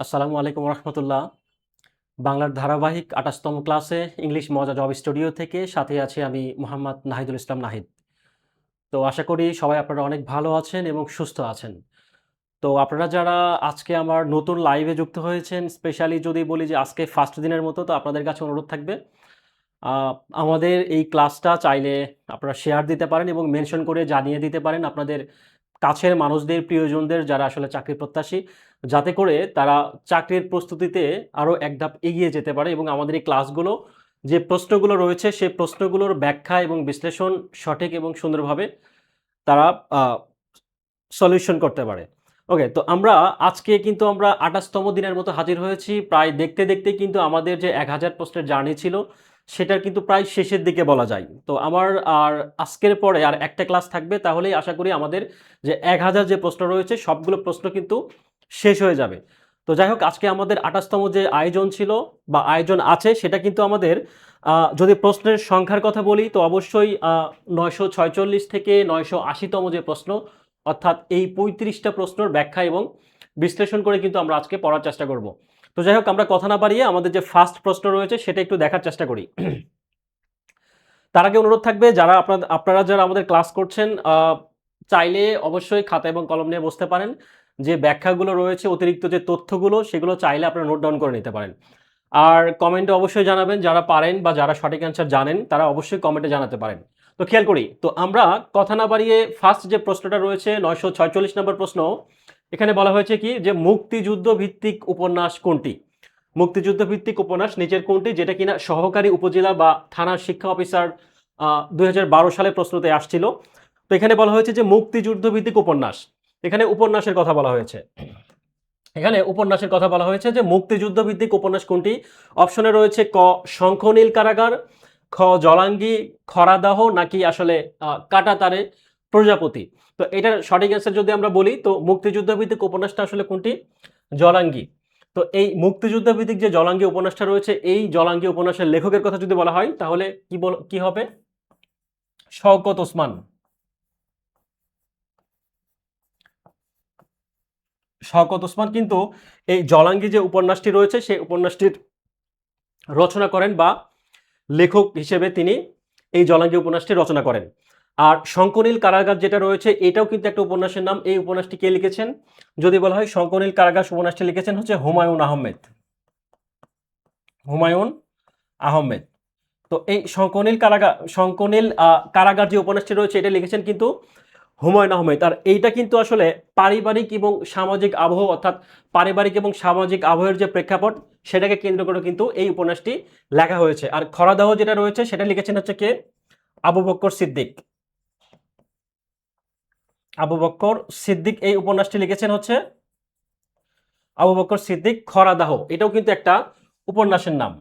আসসালামু আলাইকুম রহমতুল্লাহ। বাংলার ধারাবাহিক ২৮তম ক্লাসে ইংলিশ মজা জব স্টুডিও থেকে সাথে আছি আমি মোহাম্মদ নাহিদুল ইসলাম নাহিদ। তো আশা করি সবাই আপনারা অনেক ভালো আছেন এবং সুস্থ আছেন। তো আপনারা যারা আজকে আমার নতুন লাইভে যুক্ত হয়েছেন, স্পেশালি যদি বলি যে আজকে ফার্স্ট দিনের মতো, তো আপনাদের কাছে অনুরোধ থাকবে আ আমাদের এই ক্লাসটা চাইলে আপনারা শেয়ার দিতে পারেন এবং মেনশন করে জানিয়ে দিতে পারেন আপনাদের কাছের মানুষদের, প্রিয়জনদের যারা আসলে চাকরি প্রত্যাশী, যাতে করে তারা চাকরির প্রস্তুতিতে আরো এক ধাপ এগিয়ে যেতে পারে এবং আমাদের এই ক্লাসগুলো যে প্রশ্নগুলো রয়েছে, সেই প্রশ্নগুলোর ব্যাখ্যা এবং বিশ্লেষণ সঠিক এবং সুন্দরভাবে তারা আ সলিউশন করতে পারে। ওকে, তো আজকে কিন্তু আমরা ২৮ তম দিনের মতো হাজির হয়েছি। প্রায় দেখতে, দেখতে কিন্তু আমাদের যে ১,০০০ প্রশ্নের জার্নি ছিল, সেটার কিন্তু প্রায় শেষের দিকে বলা যায়। তো আমার আর আজকের পরে আর একটা ক্লাস থাকবে, তাহলেই আশা করি আমাদের যে ১,০০০ যে প্রশ্ন রয়েছে, সবগুলো প্রশ্ন কিন্তু শেষ হয়ে যাবে। তো যাই হোক, আজকে আমাদের ২৮ তম যে আয়োজন ছিল বা আয়োজন আছে, সেটা কিন্তু আমাদের যদি প্রশ্নের সংখ্যার কথা বলি, তো অবশ্যই ৯৪৬ থেকে ৯৮০ তম যে প্রশ্ন, অর্থাৎ এই ৩৫টা প্রশ্নের ব্যাখ্যা এবং বিশ্লেষণ করে কিন্তু আমরা আজকে পড়ার চেষ্টা করব। তো যাই হোক, আমরা কথা না বাড়িয়ে আমাদের যে ফার্স্ট প্রশ্ন রয়েছে সেটা একটু দেখার চেষ্টা করি। তার আগে অনুরোধ থাকবে, যারা আপনারা যারা আমাদের ক্লাস করছেন, চাইলে অবশ্যই খাতা এবং কলম নিয়ে বসতে পারেন। যে ব্যাখ্যাগুলো রয়েছে, অতিরিক্ত যে তথ্যগুলো, সেগুলো চাইলে আপনারা নোট ডাউন করে নিতে পারেন। আর কমেন্টে অবশ্যই জানাবেন, যারা পারেন বা যারা সঠিক অ্যান্সার জানেন তারা অবশ্যই কমেন্টে জানাতে পারেন। তো খেয়াল করি, তো আমরা কথা না বাড়িয়ে ফার্স্ট যে প্রশ্নটা রয়েছে ৯৪৬ নম্বর প্রশ্ন। এখানে বলা হয়েছে কি, যে মুক্তিযুদ্ধ ভিত্তিক উপন্যাস কোনটি? মুক্তিযুদ্ধ ভিত্তিক উপন্যাস নিচের কোনটি, যেটা কিনা সহকারী উপজেলা বা থানার শিক্ষা অফিসার ২০১২ সালে প্রশ্নতে আসছিল। তো এখানে বলা হয়েছে যে মুক্তিযুদ্ধ ভিত্তিক উপন্যাস। এখানে উপন্যাসের কথা বলা হয়েছে। এখানে উপন্যাসের কথা বলা হয়েছে যে মুক্তিযুদ্ধ ভিত্তিক উপন্যাস কোনটি? অপশনে রয়েছে ক শঙ্খনীল কারাগার, খ জলাঙ্গি, খরাদাহ, নাকি আসলে কাঁটাতারে প্রজাপতি। তো এটার সঠিক অ্যান্সার যদি আমরা বলি, তো মুক্তিযুদ্ধ ভিত্তিক উপন্যাসটা আসলে কোনটি? জলাঙ্গি। তো এই মুক্তিযুদ্ধ ভিত্তিক যে জলাঙ্গি উপন্যাসটা রয়েছে, এই জলাঙ্গি উপন্যাসের লেখকের কথা যদি বলা হয়, তাহলে কি হবে? শওকত ওসমান। শওকত ওসমান কিন্তু এই জলাঙ্গি যে উপন্যাসটি রয়েছে, সেই উপন্যাসটির রচনা করেন বা লেখক হিসেবে তিনি এই জলাঙ্গি উপন্যাসটি রচনা করেন। আর শঙ্খনীল কারাগার যেটা রয়েছে, এটাও কিন্তু একটা উপন্যাসের নাম। এই উপন্যাসটি কে লিখেছেন? যদি বলা হয় শঙ্খনীল কারাগার উপন্যাসটি লিখেছেন হচ্ছে হুমায়ুন আহমেদ। হুমায়ুন আহমেদ। তো এই শঙ্খনীল কারাগার যে উপন্যাসটি রয়েছে, এটা লিখেছেন কিন্তু হুমায়ুন আহমেদ। আর এইটা কিন্তু আসলে পারিবারিক এবং সামাজিক আবহ, অর্থাৎ পারিবারিক এবং সামাজিক আবহের যে প্রেক্ষাপট, সেটাকে কেন্দ্র করে কিন্তু এই উপন্যাসটি লেখা হয়েছে। আর খরাদাহ যেটা রয়েছে, সেটা লিখেছেন হচ্ছে কে? আবু বক্কর সিদ্দিক। আবু বক্কর সিদ্দিক এই উপন্যাসটি লিখেছেন হচ্ছে আবু বক্কর সিদ্দিক। খরাদাহ এটাও কিন্তু একটা উপন্যাসের নাম।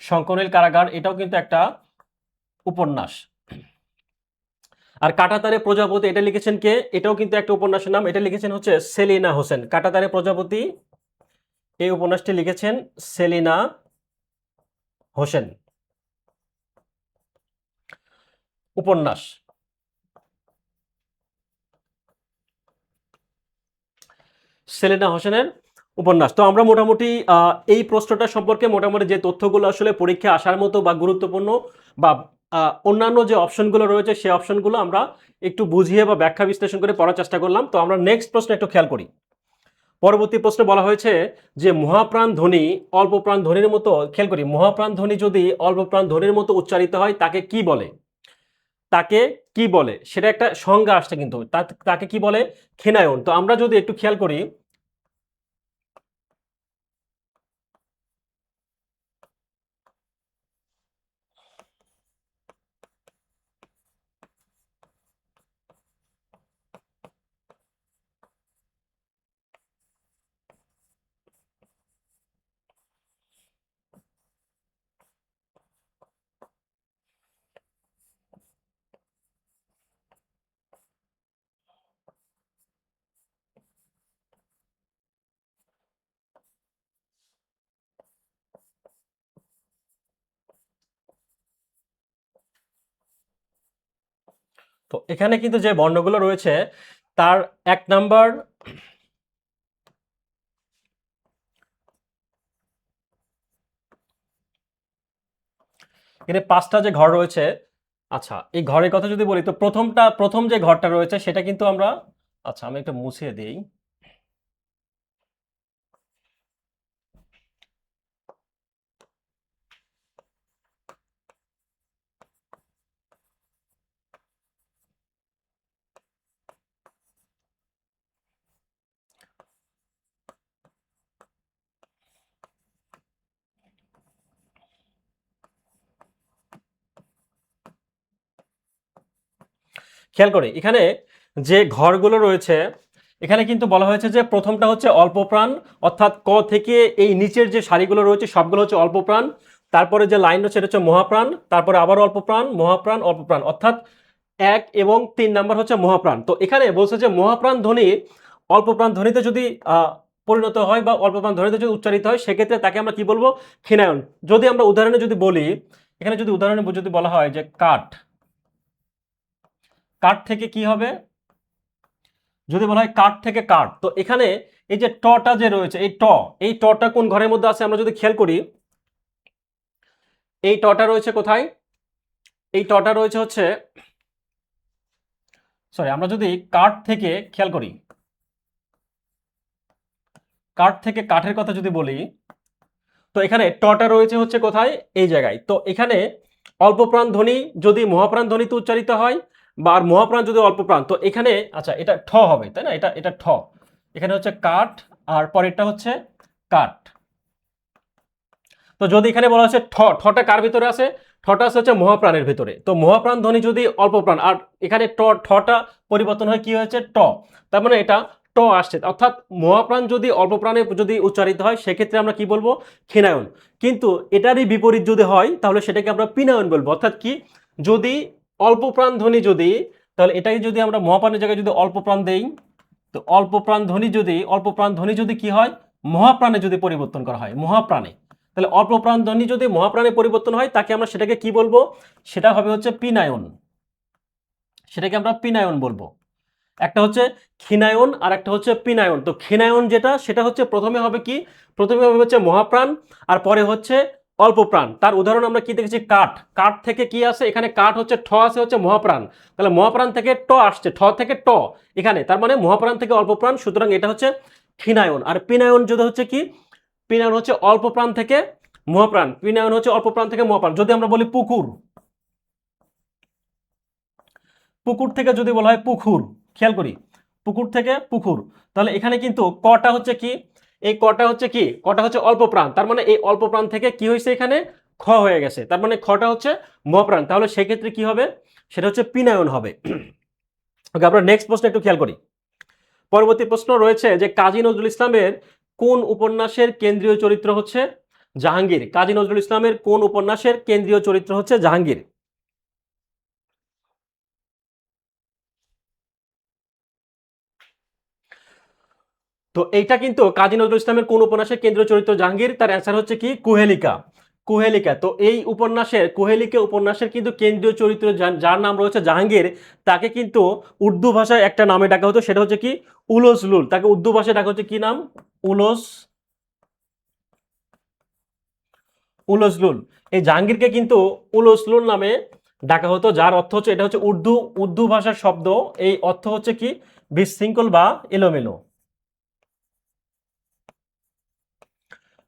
শঙ্খনীল কারাগার এটাও কিন্তু একটা উপন্যাস। আর কাঁটাতারে প্রজাপতি এটা লিখেছেন কে? এটাও কিন্তু একটা উপন্যাসের নাম। এটা লিখেছেন হচ্ছে সেলিনা হোসেন। কাঁটাতারে প্রজাপতি এই উপন্যাসটি লিখেছেন সেলিনা হোসেন। উপন্যাস সেলিনা হোসেনের উপন্যাস। তো আমরা মোটামুটি এই প্রশ্নটা সম্পর্কে মোটামুটি যে তথ্যগুলো আসলে পরীক্ষায় আসার মতো বা গুরুত্বপূর্ণ বা অন্যান্য যে অপশনগুলো রয়েছে, সেই অপশনগুলো আমরা একটু বুঝিয়ে বা ব্যাখ্যা বিশ্লেষণ করে পড়ার চেষ্টা করলাম। তো আমরা নেক্সট প্রশ্ন একটু খেয়াল করি। পরবর্তী প্রশ্নে বলা হয়েছে যে মহাপ্রাণ ধ্বনি অল্প প্রাণ ধ্বনির মতো, খেয়াল করি, মহাপ্রাণ ধ্বনি যদি অল্প প্রাণ ধ্বনির মতো উচ্চারিত হয় তাকে কি বলে? তাকে কি বলে? সেটা একটা সংজ্ঞা আসছে কিন্তু। তাকে কি বলে? ক্ষীণায়ন। তো আমরা যদি একটু খেয়াল করি, তো এখানে কিন্তু যে বর্ণগুলো রয়েছে, তার 1 নাম্বার এখানে 5টা যে ঘর রয়েছে, আচ্ছা এই ঘরের কথা যদি বলি তো প্রথম যে ঘরটা রয়েছে সেটা কিন্তু আমরা, আচ্ছা আমি একটা মুছিয়ে দিই। খেয়াল করি এখানে যে ঘরগুলো রয়েছে, এখানে কিন্তু বলা হয়েছে যে প্রথমটা হচ্ছে অল্প প্রাণ, অর্থাৎ ক থেকে এই নিচের যে সারিগুলো রয়েছে সবগুলো হচ্ছে অল্প প্রাণ। তারপরে যে লাইন রয়েছে এটা হচ্ছে মহাপ্রাণ, তারপরে আবার অল্প প্রাণ, মহাপ্রাণ, অল্প প্রাণ, অর্থাৎ 1 এবং 3 নাম্বার হচ্ছে মহাপ্রাণ। তো এখানে বলছে যে মহাপ্রাণ ধ্বনি অল্প প্রাণ ধ্বনিতে যদি পরিণত হয় বা অল্প প্রাণ ধ্বনিতে যদি উচ্চারিত হয় সেক্ষেত্রে তাকে আমরা কি বলবো, ক্ষীণায়ন। যদি আমরা উদাহরণে যদি বলি, এখানে যদি উদাহরণে যদি বলা হয় যে কাঠ, কাঠ থেকে কি হবে, যদি বলা হয় কাঠ থেকে কাঠ, তো এখানে এই যে টটা যে রয়েছে এই টটা কোন ঘরের মধ্যে আছে আমরা যদি খেয়াল করি, এই টটা রয়েছে কোথায়, এই টটা রয়েছে হচ্ছে, সরি আমরা যদি কাঠ থেকে খেয়াল করি, কাঠ থেকে কাঠের কথা যদি বলি, তো এখানে টটা রয়েছে হচ্ছে কোথায়, এই জায়গায়। তো এখানে অল্প প্রাণ ধ্বনি যদি মহাপ্রাণ ধ্বনিতে উচ্চারিত হয় বা আর মহাপ্রাণ যদি অল্প প্রাণ, তো এখানে আচ্ছা এটা ঠ হবে তাই না, এটা এটা ঠ, এখানে হচ্ছে কাঠ আর পরেরটা হচ্ছে কাঠ। তো যদি এখানে বলা হচ্ছে ঠটা কার ভিতরে আছে, ঠটা আছে হচ্ছে মহাপ্রাণের ভিতরে। তো মহাপ্রাণ ধ্বনি যদি অল্প প্রাণ আর এখানে ঠটা পরিবর্তন হয় কি হয়েছে ট, তার মানে এটা ট আসছে, অর্থাৎ মহাপ্রাণ যদি অল্প প্রাণে যদি উচ্চারিত হয় সেক্ষেত্রে আমরা কি বলবো, ক্ষীণায়ন। কিন্তু এটারই বিপরীত যদি হয় তাহলে সেটাকে আমরা পিনায়ন বলবো, অর্থাৎ কি, যদি অল্প প্রাণ ধ্বনি যদি, তাহলে এটাকে যদি আমরা মহাপ্রাণের জায়গায় যদি অল্প প্রাণ দেই, তো অল্প প্রাণ ধ্বনি যদি কি হয়, মহাপ্রাণে যদি পরিবর্তন করা হয়, মহাপ্রাণে, তাহলে অল্প প্রাণ ধ্বনি যদি মহাপ্রাণে পরিবর্তন হয় তাকে আমরা সেটাকে কি বলবো, সেটা হবে হচ্ছে পিনায়ন, সেটাকে আমরা পিনায়ন বলবো। একটা হচ্ছে ক্ষীণায়ন আর একটা হচ্ছে পিনায়ন। তো ক্ষীণায়ন যেটা সেটা হচ্ছে প্রথমে হবে কি, প্রথমে হবে হচ্ছে মহাপ্রাণ আর পরে হচ্ছে অল্প প্রাণ। তার উদাহরণ আমরা কি দেখেছি, কাঠ, কাঠ থেকে কি আসে, এখানে কাঠ হচ্ছে ঠ আছে হচ্ছে মহাপ্রাণ, তাহলে মহাপ্রাণ থেকে ট আসছে, ঠ থেকে ট এখানে, তার মানে মহাপ্রাণ থেকে অল্প প্রাণ, সুতরাং এটা হচ্ছে ক্ষীণায়ন। আর পিনায়ন যদি হচ্ছে কি, পিনায়ন হচ্ছে অল্প প্রাণ থেকে মহাপ্রাণ, পিনায়ন হচ্ছে অল্প প্রাণ থেকে মহাপ্রাণ। যদি আমরা বলি পুকুর, পুকুর থেকে যদি বলা হয় পুকুর, খেয়াল করি পুকুর থেকে পুকুর, তাহলে এখানে কিন্তু কটা হচ্ছে কি, এই কটা হচ্ছে কি, কটা হচ্ছে অল্প প্রাণ, তার মানে এই অল্প প্রাণ থেকে কি হয়েছে এখানে খ হয়ে গেছে, তার মানে খটা হচ্ছে মহাপ্রাণ, তাহলে সেক্ষেত্রে কি হবে, সেটা হচ্ছে পিনায়ন হবে। ওকে, আমরা নেক্সট প্রশ্ন একটু খেয়াল করি। পরবর্তী প্রশ্ন রয়েছে যে কাজী নজরুল ইসলামের কোন উপন্যাসের কেন্দ্রীয় চরিত্র হচ্ছে জাহাঙ্গীর, কাজী নজরুল ইসলামের কোন উপন্যাসের কেন্দ্রীয় চরিত্র হচ্ছে জাহাঙ্গীর। তো এইটা কিন্তু কাজী নজরুল ইসলামের কোন উপন্যাসের কেন্দ্রীয় চরিত্র জাহাঙ্গীর, তার অ্যান্সার হচ্ছে কি কুহেলিকা, কুহেলিকা। তো এই উপন্যাসের কুহেলিকা উপন্যাসের কিন্তু কেন্দ্রীয় চরিত্র যার নাম রয়েছে জাহাঙ্গীর, তাকে কিন্তু উর্দু ভাষায় একটা নামে ডাকা হতো, সেটা হচ্ছে কি উলস লুল, তাকে উর্দু ভাষায় ডাকা হচ্ছে কি নাম, উলস, উলসলুল। এই জাহাঙ্গীরকে কিন্তু উলসলুল নামে ডাকা হতো, যার অর্থ হচ্ছে, এটা হচ্ছে উর্দু উর্দু ভাষার শব্দ, এই অর্থ হচ্ছে কি বিশৃঙ্খল বা এলোমেলো,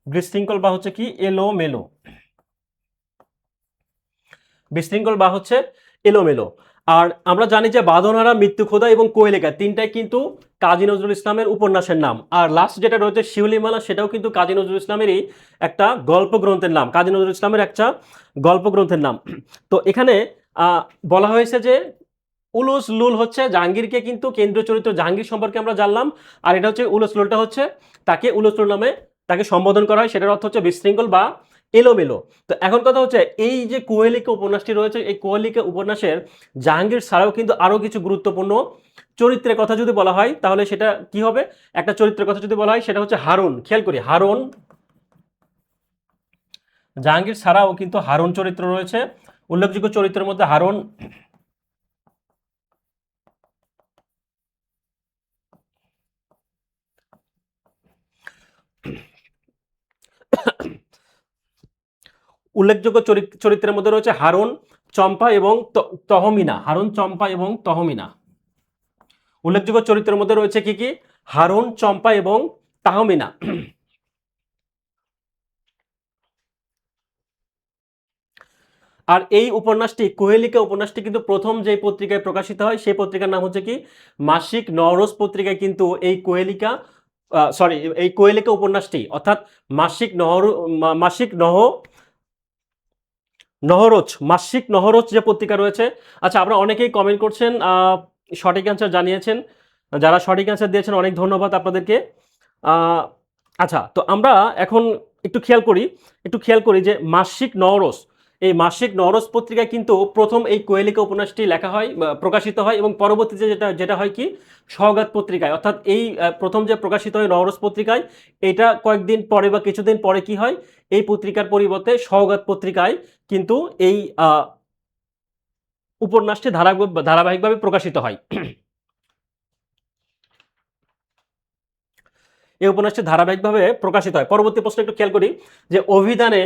বিশৃঙ্খল বা হচ্ছে কি এলোমেলো, বিশৃঙ্খল বা হচ্ছে এলোমেলো। আর আমরা জানি যে বাঁধনহারা, মৃত্যুখোদা এবং কোয়েলিকা তিনটাই কিন্তু কাজী নজরুল ইসলামের উপন্যাসের নাম। আর লাস্ট যেটা রয়েছে শিউলিমালা, সেটাও কিন্তু কাজী নজরুল ইসলামেরই একটা গল্প গ্রন্থের নাম, কাজী নজরুল ইসলামের একটা গল্প গ্রন্থের নাম। তো এখানে বলা হয়েছে যে উলুস লুল হচ্ছে জাহাঙ্গীরকে কিন্তু কেন্দ্রীয় চরিত্র জাহাঙ্গীর সম্পর্কে আমরা জানলাম, আর এটা হচ্ছে উলুস লুলটা হচ্ছে তাকে উলুস লুল নামে তাকে সম্বোধন করা হয়, সেটার অর্থ হচ্ছে বিশৃঙ্খল বা এলোমেলো। তো এখন কথা হচ্ছে এই যে কোহেলিকা উপন্যাসটি রয়েছে, এই কোহেলিকা উপন্যাসের জাহাঙ্গীর ছাড়াও কিন্তু আরো কিছু গুরুত্বপূর্ণ চরিত্রের কথা যদি বলা হয় তাহলে সেটা কি হবে, একটা চরিত্রের কথা যদি বলা হয় সেটা হচ্ছে হারুন। খেয়াল করি হারুন, জাহাঙ্গীর ছাড়াও কিন্তু হারুন চরিত্র রয়েছে, উল্লেখযোগ্য চরিত্রের মধ্যে হারুন, উল্লেখযোগ্য চরিত্রের মধ্যে রয়েছে হারুন, চম্পা এবং তহমিনা। হারুন, চম্পা এবং তহমিনা। উল্লেখযোগ্য চরিত্রের মধ্যে রয়েছে কি কি? হারুন, চম্পা এবং তাহমিনা। আর এই উপন্যাসটি, কোহেলিকা উপন্যাসটি কিন্তু প্রথম যে পত্রিকায় প্রকাশিত হয় সেই পত্রিকার নাম হচ্ছে কি মাসিক নওরোজ পত্রিকায় কিন্তু এই কোহেলিকা উপন্যাসটি অর্থাৎ মাসিক নহরোজ যে পত্রিকা রয়েছে। আচ্ছা, আমরা অনেকেই কমেন্ট করছেন, সঠিক অ্যান্সার জানিয়েছেন। যারা সঠিক অ্যান্সার দিয়েছেন অনেক ধন্যবাদ আপনাদেরকে। আচ্ছা, তো আমরা এখন একটু খেয়াল করি যে মাসিক নওরোজ, এই মাসিক নওরোজ পত্রিকায় কিন্তু প্রথম এই কোহেলিকা উপন্যাসটি লেখা হয়, প্রকাশিত হয়, এবং পরবর্তীতে যেটা হয় কি সওগাত পত্রিকায়, অর্থাৎ এই প্রথম যে প্রকাশিত হয় নওরোজ পত্রিকায়, এটা কয়েকদিন পরে বা কিছুদিন পরে কি হয়, এই পত্রিকার পরিবর্তে সওগাত পত্রিকায় কিন্তু এই উপন্যাসটি ধারাবাহিকভাবে প্রকাশিত হয়। এই উপন্যাসটি ধারাবাহিকভাবে প্রকাশিত হয়। পরবর্তী প্রশ্ন একটু খেয়াল করি যে অভিধানে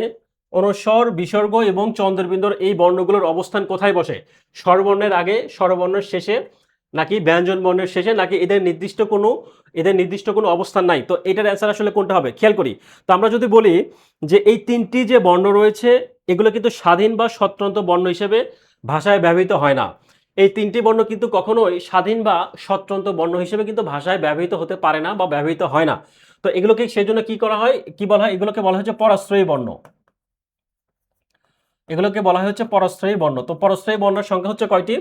অনুস্বর, বিসর্গ এবং চন্দ্রবিন্দুর এই বর্ণগুলোর অবস্থান কোথায় বসে? স্বরবর্ণের আগে, স্বরবর্ণের শেষে, নাকি ব্যঞ্জন বর্ণের শেষে, নাকি এদের নির্দিষ্ট কোনো অবস্থান নাই? তো এটার অ্যান্সার আসলে কোনটা হবে? খেয়াল করি। তো আমরা যদি বলি যে এই তিনটি যে বর্ণ রয়েছে এগুলো কিন্তু স্বাধীন বা স্বতন্ত্র বর্ণ হিসেবে ভাষায় ব্যবহৃত হয় না। এই তিনটি বর্ণ কিন্তু কখনোই স্বাধীন বা স্বতন্ত্র বর্ণ হিসেবে কিন্তু ভাষায় ব্যবহৃত হতে পারে না বা ব্যবহৃত হয় না। তো এগুলোকে সেই জন্য কি করা হয়, কি বলা হয়? এগুলোকে বলা হচ্ছে পরাশ্রয়ী বর্ণ। এগুলোকে বলা হচ্ছে পরাশ্রয়ী বর্ণ। তো পরাশ্রয়ী বর্ণের সংখ্যা হচ্ছে কয়টি?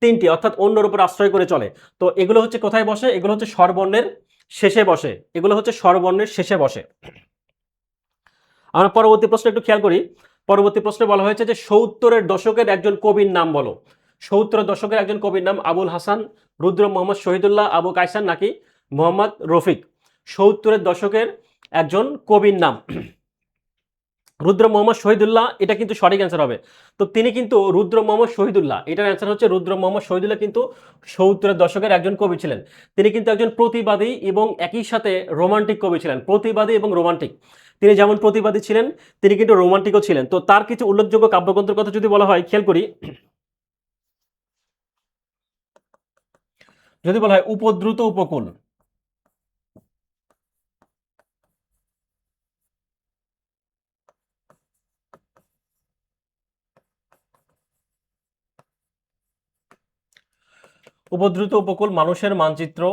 তিনটি, অর্থাৎ অন্যের উপর আশ্রয় করে চলে। তো এগুলো হচ্ছে কোথায় বসে? এগুলো হচ্ছে স্বরবর্ণের শেষে বসে। এগুলো হচ্ছে স্বরবর্ণের শেষে বসে। আমরা পরবর্তী প্রশ্ন একটু খেয়াল করি। পরবর্তী প্রশ্নে বলা হয়েছে যে ৭০-এর দশকের একজন কবির নাম বলো। ৭০-এর দশকের একজন কবির নাম আবুল হাসান, রুদ্র মোহাম্মদ শহীদুল্লাহ, আবু কায়সার, নাকি মোহাম্মদ রফিক? ৭০-এর দশকের একজন কবির নাম রুদ্র মোহাম্মদ শহীদুল্লাহ, এটা কিন্তু সঠিক অ্যান্সার হবে। তো তিনি কিন্তু রুদ্র মোহাম্মদ শহীদুল্লাহ, এটার অ্যান্সার হচ্ছে রুদ্র মোহাম্মদ শহীদুল্লাহ কিন্তু ৭০-এর দশকের একজন কবি ছিলেন। তিনি কিন্তু একজন প্রতিবাদী এবং একই সাথে রোমান্টিক কবি ছিলেন। প্রতিবাদী এবং রোমান্টিক, তিনি যেমন প্রতিবাদী ছিলেন তিনি কিন্তু রোমান্টিকও ছিলেন। তো তার কিছু উল্লেখযোগ্য কাব্যগ্রন্থের কথা যদি বলা হয়, খেয়াল করি, যদি বলা হয় উপদ্রুত উপকূল, উপদ্রুত উপকূল, মানুষের মানচিত্র,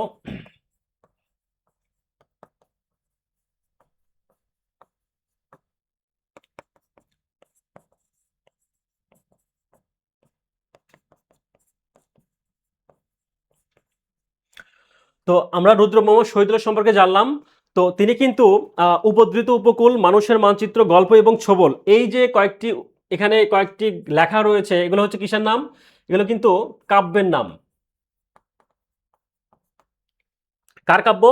তো আমরা রুদ্র মোহাম্মদ শহীদুল্লাহ সম্পর্কে জানলাম। তো তিনি কিন্তু উপদ্রুত উপকূল, মানুষের মানচিত্র, গল্প এবং ছোবল, এই যে এখানে কয়েকটি লেখা রয়েছে, এগুলো হচ্ছে কিসের নাম? এগুলো কিন্তু কাব্যের নাম। কার কাব্য?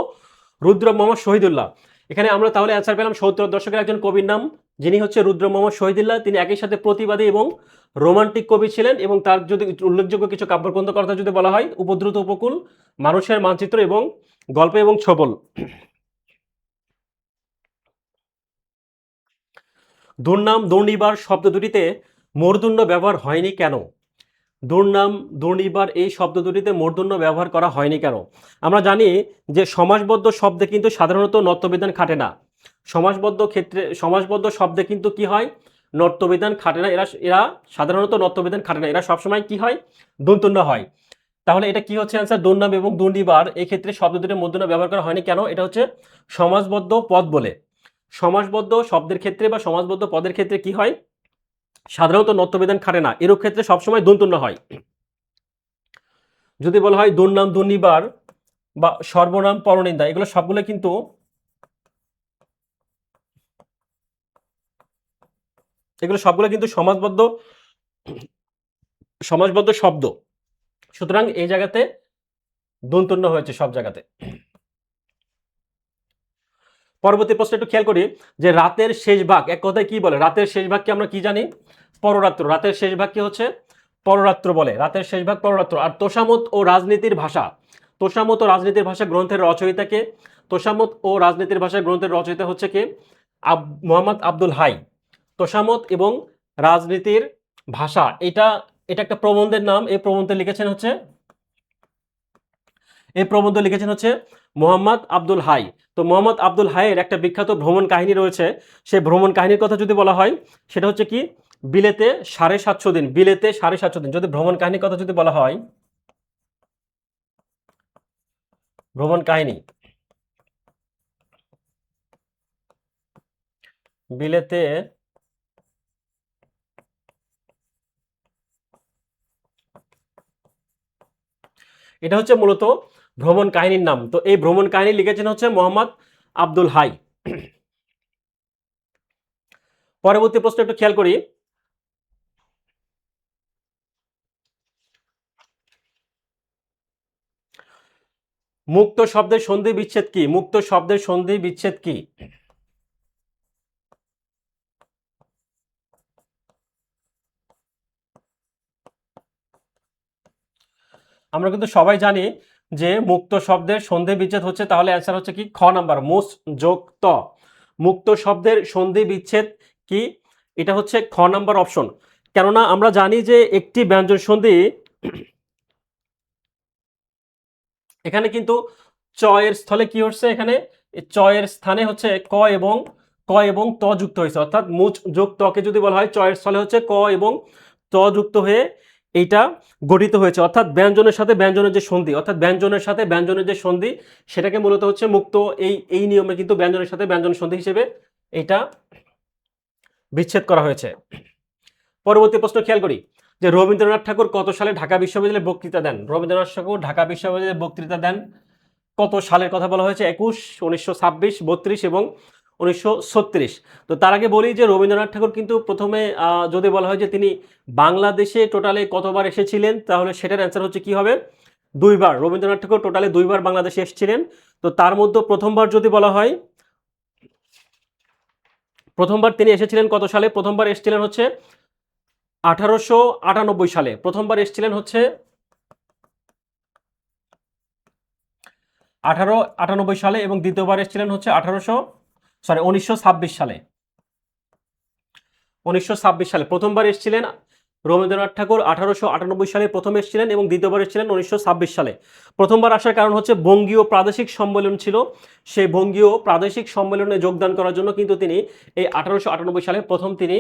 রুদ্র মোহাম্মদ শহীদুল্লাহ। এখানে আমরা তাহলে অ্যান্সার পেলাম ৭০ দশকের একজন কবির নাম, যিনি হচ্ছে রুদ্র মোহাম্মদ শহীদুল্লাহ। তিনি একই সাথে প্রতিবাদী এবং রোমান্টিক কবি ছিলেন, এবং তার যদি উল্লেখযোগ্য কিছু কাব্যগ্রন্থের কথা যদি বলা হয়, উপদ্রুত উপকূল, মানুষের মানচিত্র এবং গল্প এবং ছবল। দুর্নাম, দুর্নিবার শব্দ দুটিতে মূর্ধন্য ব্যবহার হয়নি কেন? দুর্নাম, দুর্নিবার এই শব্দ দুটিতে মূর্ধন্য ব্যবহার করা হয়নি কেন? আমরা জানি যে সমাসবদ্ধ শব্দে কিন্তু সাধারণত নত্যবিধান খাটে না। সমাসবদ্ধ শব্দে কিন্তু কি হয়? নত্যবিধান খাটে না। এরা সাধারণত নত্যবিধান খাটে না, এরা সবসময় কি হয়? দন্তন্য হয়। তাহলে এটা কি হচ্ছে অ্যান্সার? দুর্নাম এবং দুর্নিবার এই ক্ষেত্রে শব্দ দুটির মূর্ধন্য ব্যবহার করা হয়নি কেন? এটা হচ্ছে সমাসবদ্ধ পদ বলে। সমাসবদ্ধ শব্দের ক্ষেত্রে বা সমাসবদ্ধ পদের ক্ষেত্রে কি হয়? সাধারণত নত্যবিধান খাটে না, এরূপ ক্ষেত্রে সবসময় দন্তন্য হয়। যদি বলা হয় দুর্নাম, দুর্নিবার বা সর্বনাম, পরনিন্দা, এগুলো সবগুলো কিন্তু সমাসবদ্ধ শব্দ। সুতরাং এই জায়গাতে দন্তন্য হয়েছে সব জায়গাতে। পরবর্তী প্রশ্ন একটু খেয়াল করি যে রাতের শেষ ভাগ এক কথায় কি বলে? রাতের শেষ ভাগকে আমরা কি জানি? পররাত্র। রাতের শেষ ভাগ কি হচ্ছে? পররাত্র বলে। রাতের শেষ ভাগ পররাত্র। আর তোষামত ও রাজনীতির ভাষা, তোষামত ও রাজনীতির ভাষা গ্রন্থের রচয়িতা কে? তোষামত ও রাজনীতির ভাষা গ্রন্থের রচয়িতা হচ্ছে কে? মোহাম্মদ আব্দুল হাই। তোষামত এবং রাজনীতির ভাষা, এটা এটা একটা প্রবন্ধের নাম। এই প্রবন্ধ লিখেছেন হচ্ছে মোহাম্মদ আব্দুল হাই। তো মোহাম্মদ আব্দুল হাইয়ের একটা বিখ্যাত ভ্রমণ কাহিনী রয়েছে। সেই ভ্রমণ কাহিনীর কথা যদি বলা হয় সেটা হচ্ছে কি, বিলেতে 750 দিন। বিলেতে 750 দিন যদি ভ্রমণ কাহিনীর কথা যদি বলা হয়, ভ্রমণ কাহিনী বিলেতে এটা হচ্ছে মূলত ভ্রমণ কাহিনীর নাম। তো এই ভ্রমণ কাহিনী লিখেছেন হচ্ছে মোহাম্মদ আব্দুল হাই। পরবর্তী প্রশ্ন একটু খেয়াল করি। মুক্ত শব্দের সন্ধি বিচ্ছেদ কি? মুক্ত শব্দের সন্ধি বিচ্ছেদ কি? আমরা কিন্তু সবাই জানি যে মুক্ত শব্দের সন্ধি বিচ্ছেদ হচ্ছে, তাহলে অ্যান্সার হচ্ছে কি, খ নাম্বার মুস যোগ ত। মুক্ত শব্দের সন্ধি বিচ্ছেদ কি? এটা হচ্ছে খ নাম্বার অপশন। কেননা আমরা জানি যে একটি ব্যঞ্জন সন্ধি, এখানে কিন্তু চ এর স্থলে কি হচ্ছে, এখানে চ এর স্থানে হচ্ছে ক এবং ত যুক্ত হয়েছে, অর্থাৎ মুচ যোগ তকে যদি বলা হয় চ এর স্থলে হচ্ছে ক এবং ত যুক্ত হয়ে এইটা গঠিত হয়েছে। অর্থাৎ ব্যঞ্জনের সাথে ব্যঞ্জনের যে সন্ধি, অর্থাৎ ব্যঞ্জনের সাথে ব্যঞ্জনের যে সন্ধি, সেটাকে মূলত হচ্ছে মুক্ত, এই নিয়মে কিন্তু ব্যঞ্জনের সাথে ব্যঞ্জন সন্ধি হিসেবে এটা বিচ্ছেদ করা হয়েছে। পরবর্তী প্রশ্ন খেয়াল করি যে রবীন্দ্রনাথ ঠাকুর কত সালে ঢাকা বিশ্ববিদ্যালয়ে বক্তৃতা দেন? রবীন্দ্রনাথ ঠাকুর ঢাকা বিশ্ববিদ্যালয়ে বক্তৃতা দেন কত সালের কথা বলা হয়েছে? 21, 1926, 32 এবং 1936। তো তার আগে বলি যে রবীন্দ্রনাথ ঠাকুর কিন্তু প্রথমে যদি বলা হয় যে তিনি বাংলাদেশে টোটালে কতবার এসেছিলেন, তাহলে সেটার অ্যান্সার হচ্ছে কি হবে? 2বার। রবীন্দ্রনাথ ঠাকুর টোটালে 2বার বাংলাদেশে এসেছিলেন। তো তার মধ্যে প্রথমবার যদি বলা হয়, প্রথমবার তিনি এসেছিলেন কত সালে? প্রথমবার এসেছিলেন হচ্ছে 1898 সালে। প্রথমবার এসেছিলেন হচ্ছে 1898 সালে এবং দ্বিতীয়বার এসেছিলেন হচ্ছে 1926 সালে। 1926 সালে প্রথমবার এসেছিলেন রবীন্দ্রনাথ ঠাকুর। 1898 সালে প্রথম এসেছিলেন এবং দ্বিতীয়বার এসেছিলেন 1926 সালে। প্রথমবার আসার কারণ হচ্ছে বঙ্গীয় প্রাদেশিক সম্মেলন ছিল, সেই বঙ্গীয় প্রাদেশিক সম্মেলনে যোগদান করার জন্য কিন্তু তিনি এই 1898 সালে প্রথম তিনি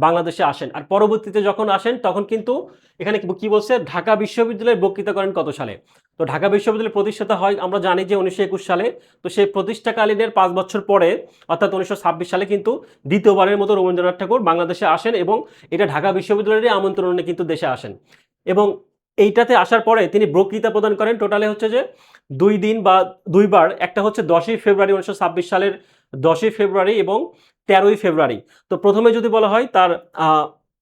বাংলাদেশে আসেন। আর পরবর্তীতে যখন আসেন তখন কিন্তু এখানে কি বলছে, ঢাকা বিশ্ববিদ্যালয়ে বক্তৃতা করেন কত সালে? তো ঢাকা বিশ্ববিদ্যালয় প্রতিষ্ঠাতা হয় আমরা জানি যে 1921 সালে। তো সেই প্রতিষ্ঠাকালীনের 5 বছর পরে অর্থাৎ 1926 সালে কিন্তু দ্বিতীয়বারের মতো রবীন্দ্রনাথ ঠাকুর বাংলাদেশে আসেন এবং এটা ঢাকা বিশ্ববিদ্যালয়ের আমন্ত্রণে কিন্তু দেশে আসেন। এবং এইটাতে আসার পরে তিনি বক্তৃতা প্রদান করেন টোটালে হচ্ছে যে 2 দিন বা 2বার। একটা হচ্ছে 10ই ফেব্রুয়ারি 1926 সালের 10ই ফেব্রুয়ারি এবং 13ই ফেব্রুয়ারি। তো প্রথমে যদি বলা হয় তার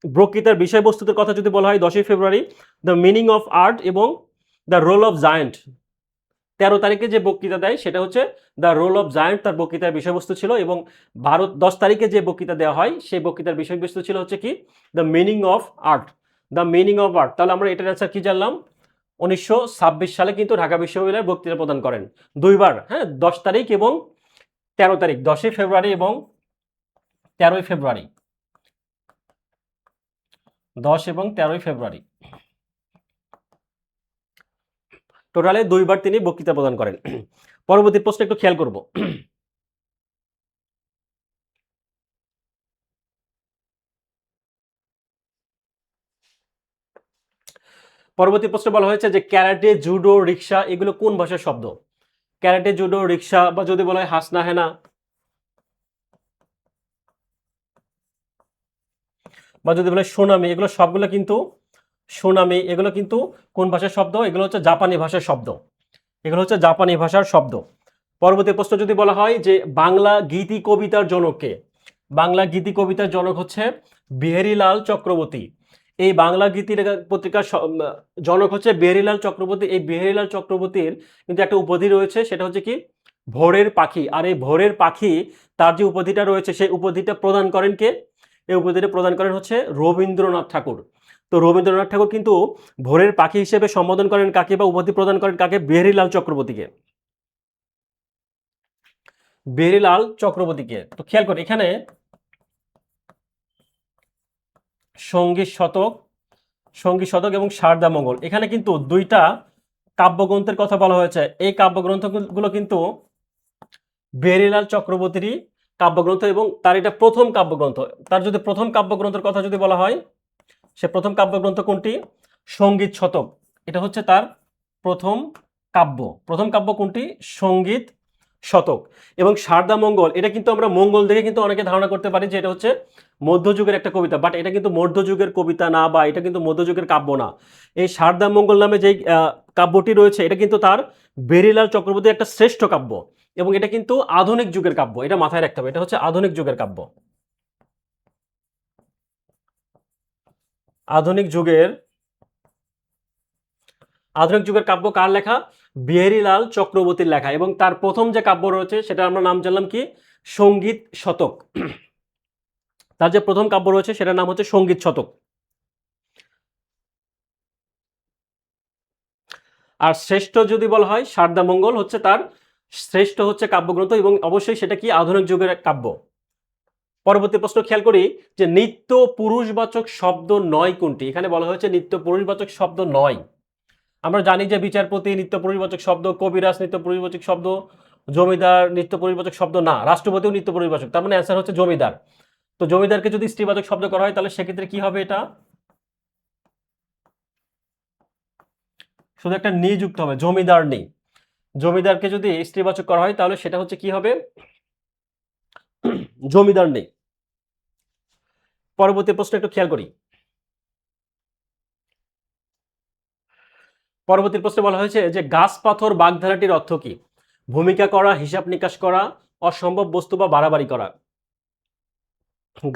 বক্তৃতার বিষয়বস্তুর কথা যদি বলা হয় 10ই ফেব্রুয়ারি, দ্য মিনিং অফ আর্ট এবং দ্য রোল অফ জায়ান্ট। 13 তারিখে যে বক্তৃতা দেয় সেটা হচ্ছে দ্য রোল অফ জায়ান্ট, তার বক্তৃতার বিষয়বস্তু ছিল। এবং 10 তারিখে যে বক্তৃতা দেওয়া হয় সেই বক্তৃতার বিষয়বস্তু ছিল হচ্ছে কি, the meaning of art. The meaning of art. তাহলে আমরা এটার অ্যান্সার কি জানলাম? 1926 সালে কিন্তু ঢাকা বিশ্ববিদ্যালয়ে বক্তৃতা প্রদান করেন 2বার। হ্যাঁ, 10 তারিখ এবং 13 তারিখ, 10ই ফেব্রুয়ারি এবং 13ই ফেব্রুয়ারি। 10 এবং 13ই ফেব্রুয়ারি টোটালে 2বার তিনি বক্তৃতা প্রদান করেন। পরবর্তী প্রশ্ন একটু খেয়াল করব। পরবর্তী প্রশ্নে বলা হয়েছে যে ক্যারাটে, জুডো, রিক্সা এগুলো কোন ভাষার শব্দ? ক্যারাটে, জুডো, রিক্সা বা যদি বলা হয় হাসনা হেনা বা যদি বলে সোনামি, এগুলো সবগুলো কিন্তু সোনামি, এগুলো কিন্তু কোন ভাষার শব্দ? এগুলো হচ্ছে জাপানি ভাষার শব্দ। এগুলো হচ্ছে জাপানি ভাষার শব্দ। পরবর্তী প্রশ্ন যদি বলা হয় যে বাংলা গীতি কবিতার জনককে? বাংলা গীতি কবিতার জনক হচ্ছে বিহারীলাল চক্রবর্তী। এই বাংলা গীতির পত্রিকার জনক হচ্ছে বিহারীলাল চক্রবর্তী। এই বিহারীলাল চক্রবর্তীর কিন্তু একটা উপাধি রয়েছে, সেটা হচ্ছে কি, ভোরের পাখি। আর এই ভোরের পাখি, তার যে উপাধিটা রয়েছে সেই উপাধিটা প্রদান করেন কে? এই উপাধিটা প্রদান করেন হচ্ছে রবীন্দ্রনাথ ঠাকুর। তো রবীন্দ্রনাথ ঠাকুর কিন্তু ভোরের পাখি হিসেবে সম্বোধন করেন কাকে বা উপাধি প্রদান করেন কাকে? বিহারীলাল চক্রবর্তীকে। বিহারীলাল চক্রবর্তীকে। তো খেয়াল করি এখানে সঙ্গীত শতক, সঙ্গীত শতক এবং শারদামঙ্গল, এখানে কিন্তু দুইটা কাব্যগ্রন্থের কথা বলা হয়েছে। এই কাব্যগ্রন্থগুলো কিন্তু বিহারীলাল চক্রবর্তীরই কাব্যগ্রন্থ এবং তার এটা প্রথম কাব্যগ্রন্থ। তার যদি প্রথম কাব্যগ্রন্থের কথা যদি বলা হয়, সে প্রথম কাব্যগ্রন্থ কোনটি? সঙ্গীত শতক। এটা হচ্ছে তার প্রথম কাব্য। প্রথম কাব্য কোনটি? সঙ্গীত শতক। এবং শারদামঙ্গল, এটা কিন্তু আমরা মঙ্গল দেখে কিন্তু অনেকে ধারণা করতে পারি যে এটা হচ্ছে মধ্যযুগের একটা কবিতা, বাট এটা কিন্তু মধ্যযুগের কবিতা না, বা এটা কিন্তু মধ্যযুগের কাব্য না। এই শারদামঙ্গল নামে যেই কাব্যটি রয়েছে, এটা কিন্তু তার বেরিলাল চক্রবর্তীর একটা শ্রেষ্ঠ কাব্য এবং এটা কিন্তু আধুনিক যুগের কাব্য। এটা মাথায় রাখতে হবে, এটা হচ্ছে আধুনিক যুগের কাব্য। আধুনিক যুগের আধুনিক যুগের কাব্য কার লেখা? বিহারীলাল চক্রবর্তীর লেখা। এবং তার প্রথম যে কাব্য রয়েছে সেটা আমরা নাম জানলাম কি? সঙ্গীত শতক। তার যে প্রথম কাব্য রয়েছে সেটার নাম হচ্ছে সঙ্গীত শতক। আর শ্রেষ্ঠ যদি বলা হয়, শারদামঙ্গল হচ্ছে তার শ্রেষ্ঠ হচ্ছে কাব্যগ্রন্থ এবং অবশ্যই সেটা কি? আধুনিক যুগের কাব্য। পরবর্তী প্রশ্ন খেয়াল করি যে নিত্য পুরুষবাচক শব্দ নয় কোনটি? এখানে বলা হয়েছে নিত্য পুরুষবাচক শব্দ নয়। আমরা জানি যে বিচারপতি নিত্য পরিবাচক শব্দ, কবিরাজ নিত্য পরিবাচক শব্দ, জমিদার নিত্য পরিবাচক শব্দ না, রাষ্ট্রপতিও নিত্য পরিবাচক। তার মানে অ্যান্সার হচ্ছে জমিদার। তো জমিদারকে যদি স্ত্রীবাচক শব্দ করা হয় তাহলে সেক্ষেত্রে কি হবে? এটা শুধু একটা নি যুক্ত হবে, জমিদার নেই। জমিদারকে যদি স্ত্রীবাচক করা হয় তাহলে সেটা হচ্ছে কি হবে? জমিদার নেই। পরবর্তী প্রশ্ন একটু খেয়াল করি। পরবর্তী প্রশ্নে বলা হয়েছে যে গাছ পাথর বাগধারাটির অর্থ কি? ভূমিকা করা, হিসাব নিকাশ করা, অসম্ভব বস্তু বা বাড়াবাড়ি করা।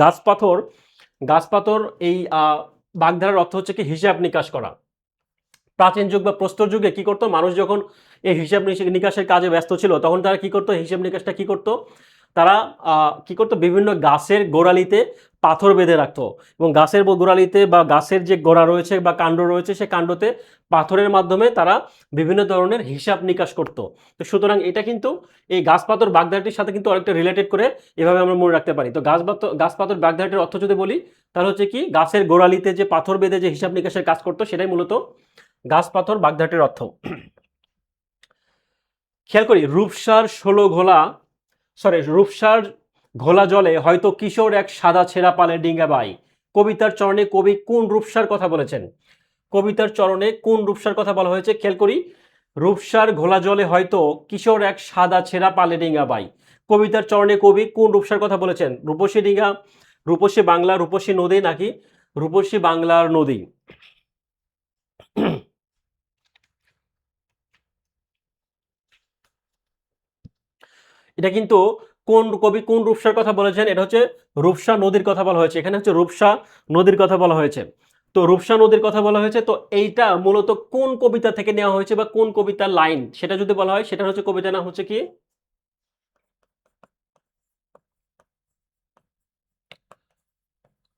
গাছ পাথর, গাছ পাথর এই বাগধারার অর্থ হচ্ছে কি? হিসাব নিকাশ করা। প্রাচীন যুগ বা প্রস্তর যুগে কি করতো মানুষ? যখন এই হিসাব নিকাশের কাজে ব্যস্ত ছিল তখন তারা কি করতো? হিসাব নিকাশটা কি করতো? তারা কি করতো? বিভিন্ন গাছের গোড়ালিতে পাথর বেঁধে রাখতো এবং গাছের গোড়ালিতে বা গাছের যে গোড়া রয়েছে বা কাণ্ড রয়েছে সে কাণ্ডতে পাথরের মাধ্যমে তারা বিভিন্ন ধরনের হিসাব নিকাশ করতো। তো সুতরাং এটা কিন্তু এই গাছ পাথর বাগধারাটির সাথে কিন্তু অনেকটা রিলেটেড করে এভাবে আমরা মনে রাখতে পারি। তো গাছ পাথর বাগধারাটির অর্থ যদি বলি তাহলে হচ্ছে কি? গাছের গোড়ালিতে যে পাথর বেঁধে যে হিসাব নিকাশের কাজ করতো সেটাই মূলত গাছ পাথর বাগধারাটির অর্থ। খেয়াল করি রূপসার ঘোলা জলে হয়তো কিশোর এক সাদা ছেঁড়া পালে ডিঙ্গা বাই। কবিতার চরণে কবি কোন রূপসার কথা বলেছেন? কবিতার চরণে কোন রূপসার কথা বলা হয়েছে? খেয়াল করি, রূপসার ঘোলা জলে হয়তো কিশোর এক সাদা ছেঁড়া পালে ডিঙ্গা বাই। কবিতার চরণে কবি কোন রূপসার কথা বলেছেন? রূপসী ডিঙ্গা, রূপসী বাংলা, রূপসী নদী নাকি রূপসী বাংলার নদী? এটা কিন্তু কোন কবি কোন রূপসার কথা বলেছেন? এটা হচ্ছে রূপসা নদীর কথা বলা হয়েছে। এখানে হচ্ছে রূপসা নদীর কথা বলা হয়েছে। তো রূপসা নদীর কথা বলা হয়েছে, তো এইটা মূলত কোন কবিতা থেকে নেওয়া হয়েছে বা কোন কবিতার লাইন সেটা যদি বলা হয় সেটা হচ্ছে কবিতার নাম হচ্ছে কি?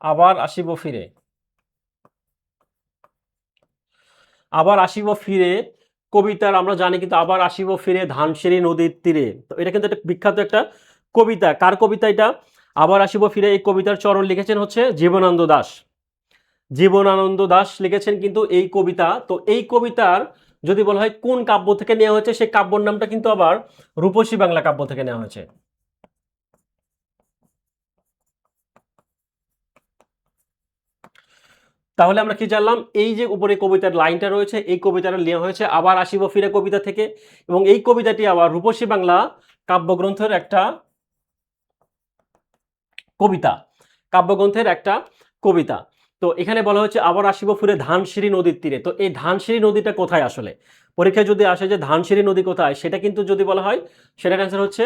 আবার আসিব ফিরে। আবার আসিব ফিরে কবিতার আমরা জানি কিন্তু আবার আসিব ফিরে ধানসিঁড়ি নদীর তীরে। তো এটা কিন্তু একটা বিখ্যাত একটা কবিতা। কার কবিতা এটা? আবার আসিব ফিরে। এই কবিতার চরণ লিখেছেন হচ্ছে জীবনানন্দ দাশ। জীবনানন্দ দাশ লিখেছেন কিন্তু এই কবিতা। তো এই কবিতার যদি বলা হয় কোন কাব্য থেকে নেওয়া হয়েছে, সেই কাব্যর নামটা কিন্তু আবার রূপসী বাংলা কাব্য থেকে নেওয়া হয়েছে। তাহলে আমরা কি জানলাম? এই যে উপরে কবিতার লাইনটা রয়েছে এই কবিতাটা নেওয়া হয়েছে আবার আসিব ফিরে কবিতা থেকে এবং এই কবিতাটি আবার রূপসী বাংলা কাব্যগ্রন্থের একটা কবিতা। কাব্যগ্রন্থের একটা কবিতা। তো এখানে বলা হচ্ছে আবার আসিব ফিরে ধানসিঁড়ি নদীর তীরে। তো এই ধানসিঁড়ি নদীটা কোথায় আসলে? পরীক্ষায় যদি আসে যে ধানসিঁড়ি নদী কোথায়, সেটা কিন্তু যদি বলা হয় সেটার অ্যান্সার হচ্ছে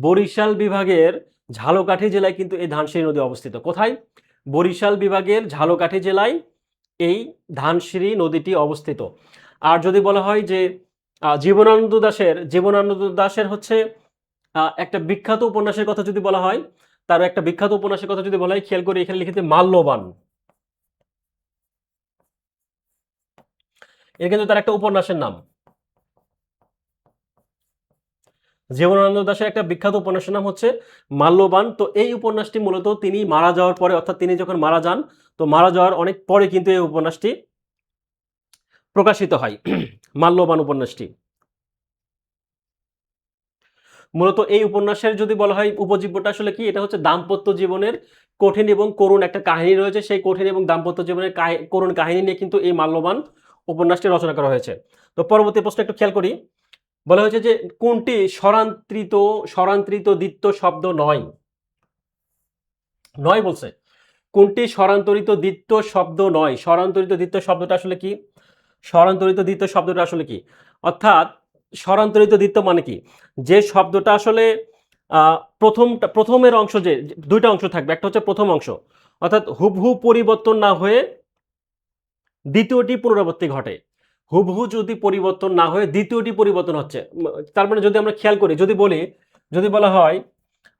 বরিশাল বিভাগের ঝালকাঠি জেলায় কিন্তু এই ধানসিঁড়ি নদী অবস্থিত। কোথায়? বরিশাল বিভাগের ঝালকাঠি জেলায় এই ধানসিঁড়ি নদীটি অবস্থিত। আর যদি বলা হয় যে জীবনানন্দ দাশের হচ্ছে একটা বিখ্যাত উপন্যাসের কথা যদি বলা হয়, তার একটা বিখ্যাত উপন্যাসের কথা যদি বলা হয়, খেয়াল করে এখানে লিখেছে মাল্যবান। এটা কিন্তু তার একটা উপন্যাসের নাম। জীবনানন্দ দাশের একটা বিখ্যাত উপন্যাসের নাম হচ্ছে মাল্যবান। তো এই উপন্যাসটি মূলত তিনি মারা যাওয়ার পরে, অর্থাৎ তিনি যখন মারা যান, তো মারা যাওয়ার অনেক পরে কিন্তু এই উপন্যাসটি প্রকাশিত হয়। মাল্যবান উপন্যাসটি মূলত এই উপন্যাসের যদি বলা হয় উপজীব্যটা আসলে কি, এটা হচ্ছে দাম্পত্য জীবনের কঠিন এবং করুণ একটা কাহিনী রয়েছে। সেই কঠিন এবং দাম্পত্য জীবনের করুণ কাহিনী নিয়ে কিন্তু এই মাল্যবান উপন্যাসটি রচনা করা হয়েছে। তো পরবর্তী প্রশ্ন একটু খেয়াল করি। বলা হয়েছে যে কোনটি স্বরান্তরিত দ্বিত্ব শব্দ নয়? নয় বলছে। কোনটি স্বরান্তরিত দ্বিত্ব শব্দ নয়? স্বরান্তরিত দ্বিত্ব শব্দটা আসলে কি? স্বরান্তরিত দ্বিত্ব শব্দটা আসলে কি? অর্থাৎ স্বরান্তরিত দ্বিত্ব মানে কি? যে শব্দটা আসলে প্রথমের অংশ, যে দুইটা অংশ থাকবে, একটা হচ্ছে প্রথম অংশ, অর্থাৎ হুবহু পরিবর্তন না হয়ে দ্বিতীয়টি পুনরাবৃত্তি ঘটে। হুবহু যদি পরিবর্তন না হয়ে দ্বিতীয়টি পরিবর্তন হচ্ছে, তার মানে যদি আমরা খেয়াল করি, যদি বলা হয়,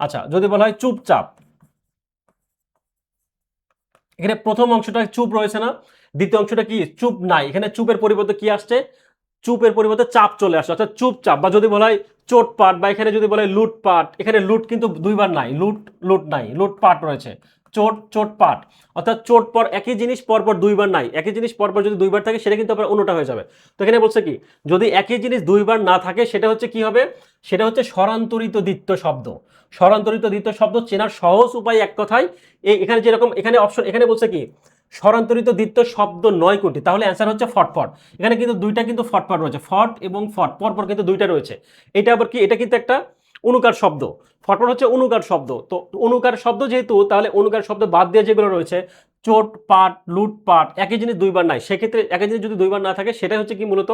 আচ্ছা যদি বলা হয় চুপচাপ, এখানে প্রথম অংশটা চুপ রয়েছে না, দ্বিতীয় অংশটা কি চুপ নাই, এখানে চুপের পরিবর্তে কি আসছে, চুপের পরিবর্তে চাপ চলে আসছে, অর্থাৎ চুপচাপ। বা যদি বলা হয় চোটপাট, বা এখানে যদি বলা হয় লুটপাট, এখানে লুট কিন্তু দুইবার নাই, লুট নাই, লুটপাট রয়েছে, চোটপাট, অর্থাৎ চোট পর একই জিনিস পরপর দুইবার নাই, একই জিনিস পরপর যদি দুইবার থাকে সেটা কিন্তু আবার অন্যটা হয়ে যাবে। তো এখানে বলছে কি, যদি একই জিনিস দুইবার না থাকে সেটা হচ্ছে কি হবে, সেটা হচ্ছে স্বরান্তরিত দ্বিত্ব শব্দ। স্বরান্তরিত দ্বিত্ব শব্দ চেনার সহজ উপায় এক কথায়, এখানে যেরকম এখানে অপশন, এখানে বলছে কি স্বরান্তরিত দ্বিত্ব শব্দ নয় কোনটি, তাহলে অ্যান্সার হচ্ছে ফটফট। এখানে কিন্তু দুইটা কিন্তু ফটফট রয়েছে, ফট এবং ফট পরপর কিন্তু দুইটা রয়েছে। এটা আবার কি, এটা কিন্তু একটা অনুকার শব্দ, ফটফট হচ্ছে অনুকার শব্দ। তো অনুকার শব্দ যেহেতু, তাহলে অনুকার শব্দ বাদ দিয়ে যেগুলো রয়েছে চোট পাট লুটপাট, একই জিনিস দুইবার নাই, সেক্ষেত্রে একই জিনিস যদি দুইবার না থাকে সেটা হচ্ছে কি মূলত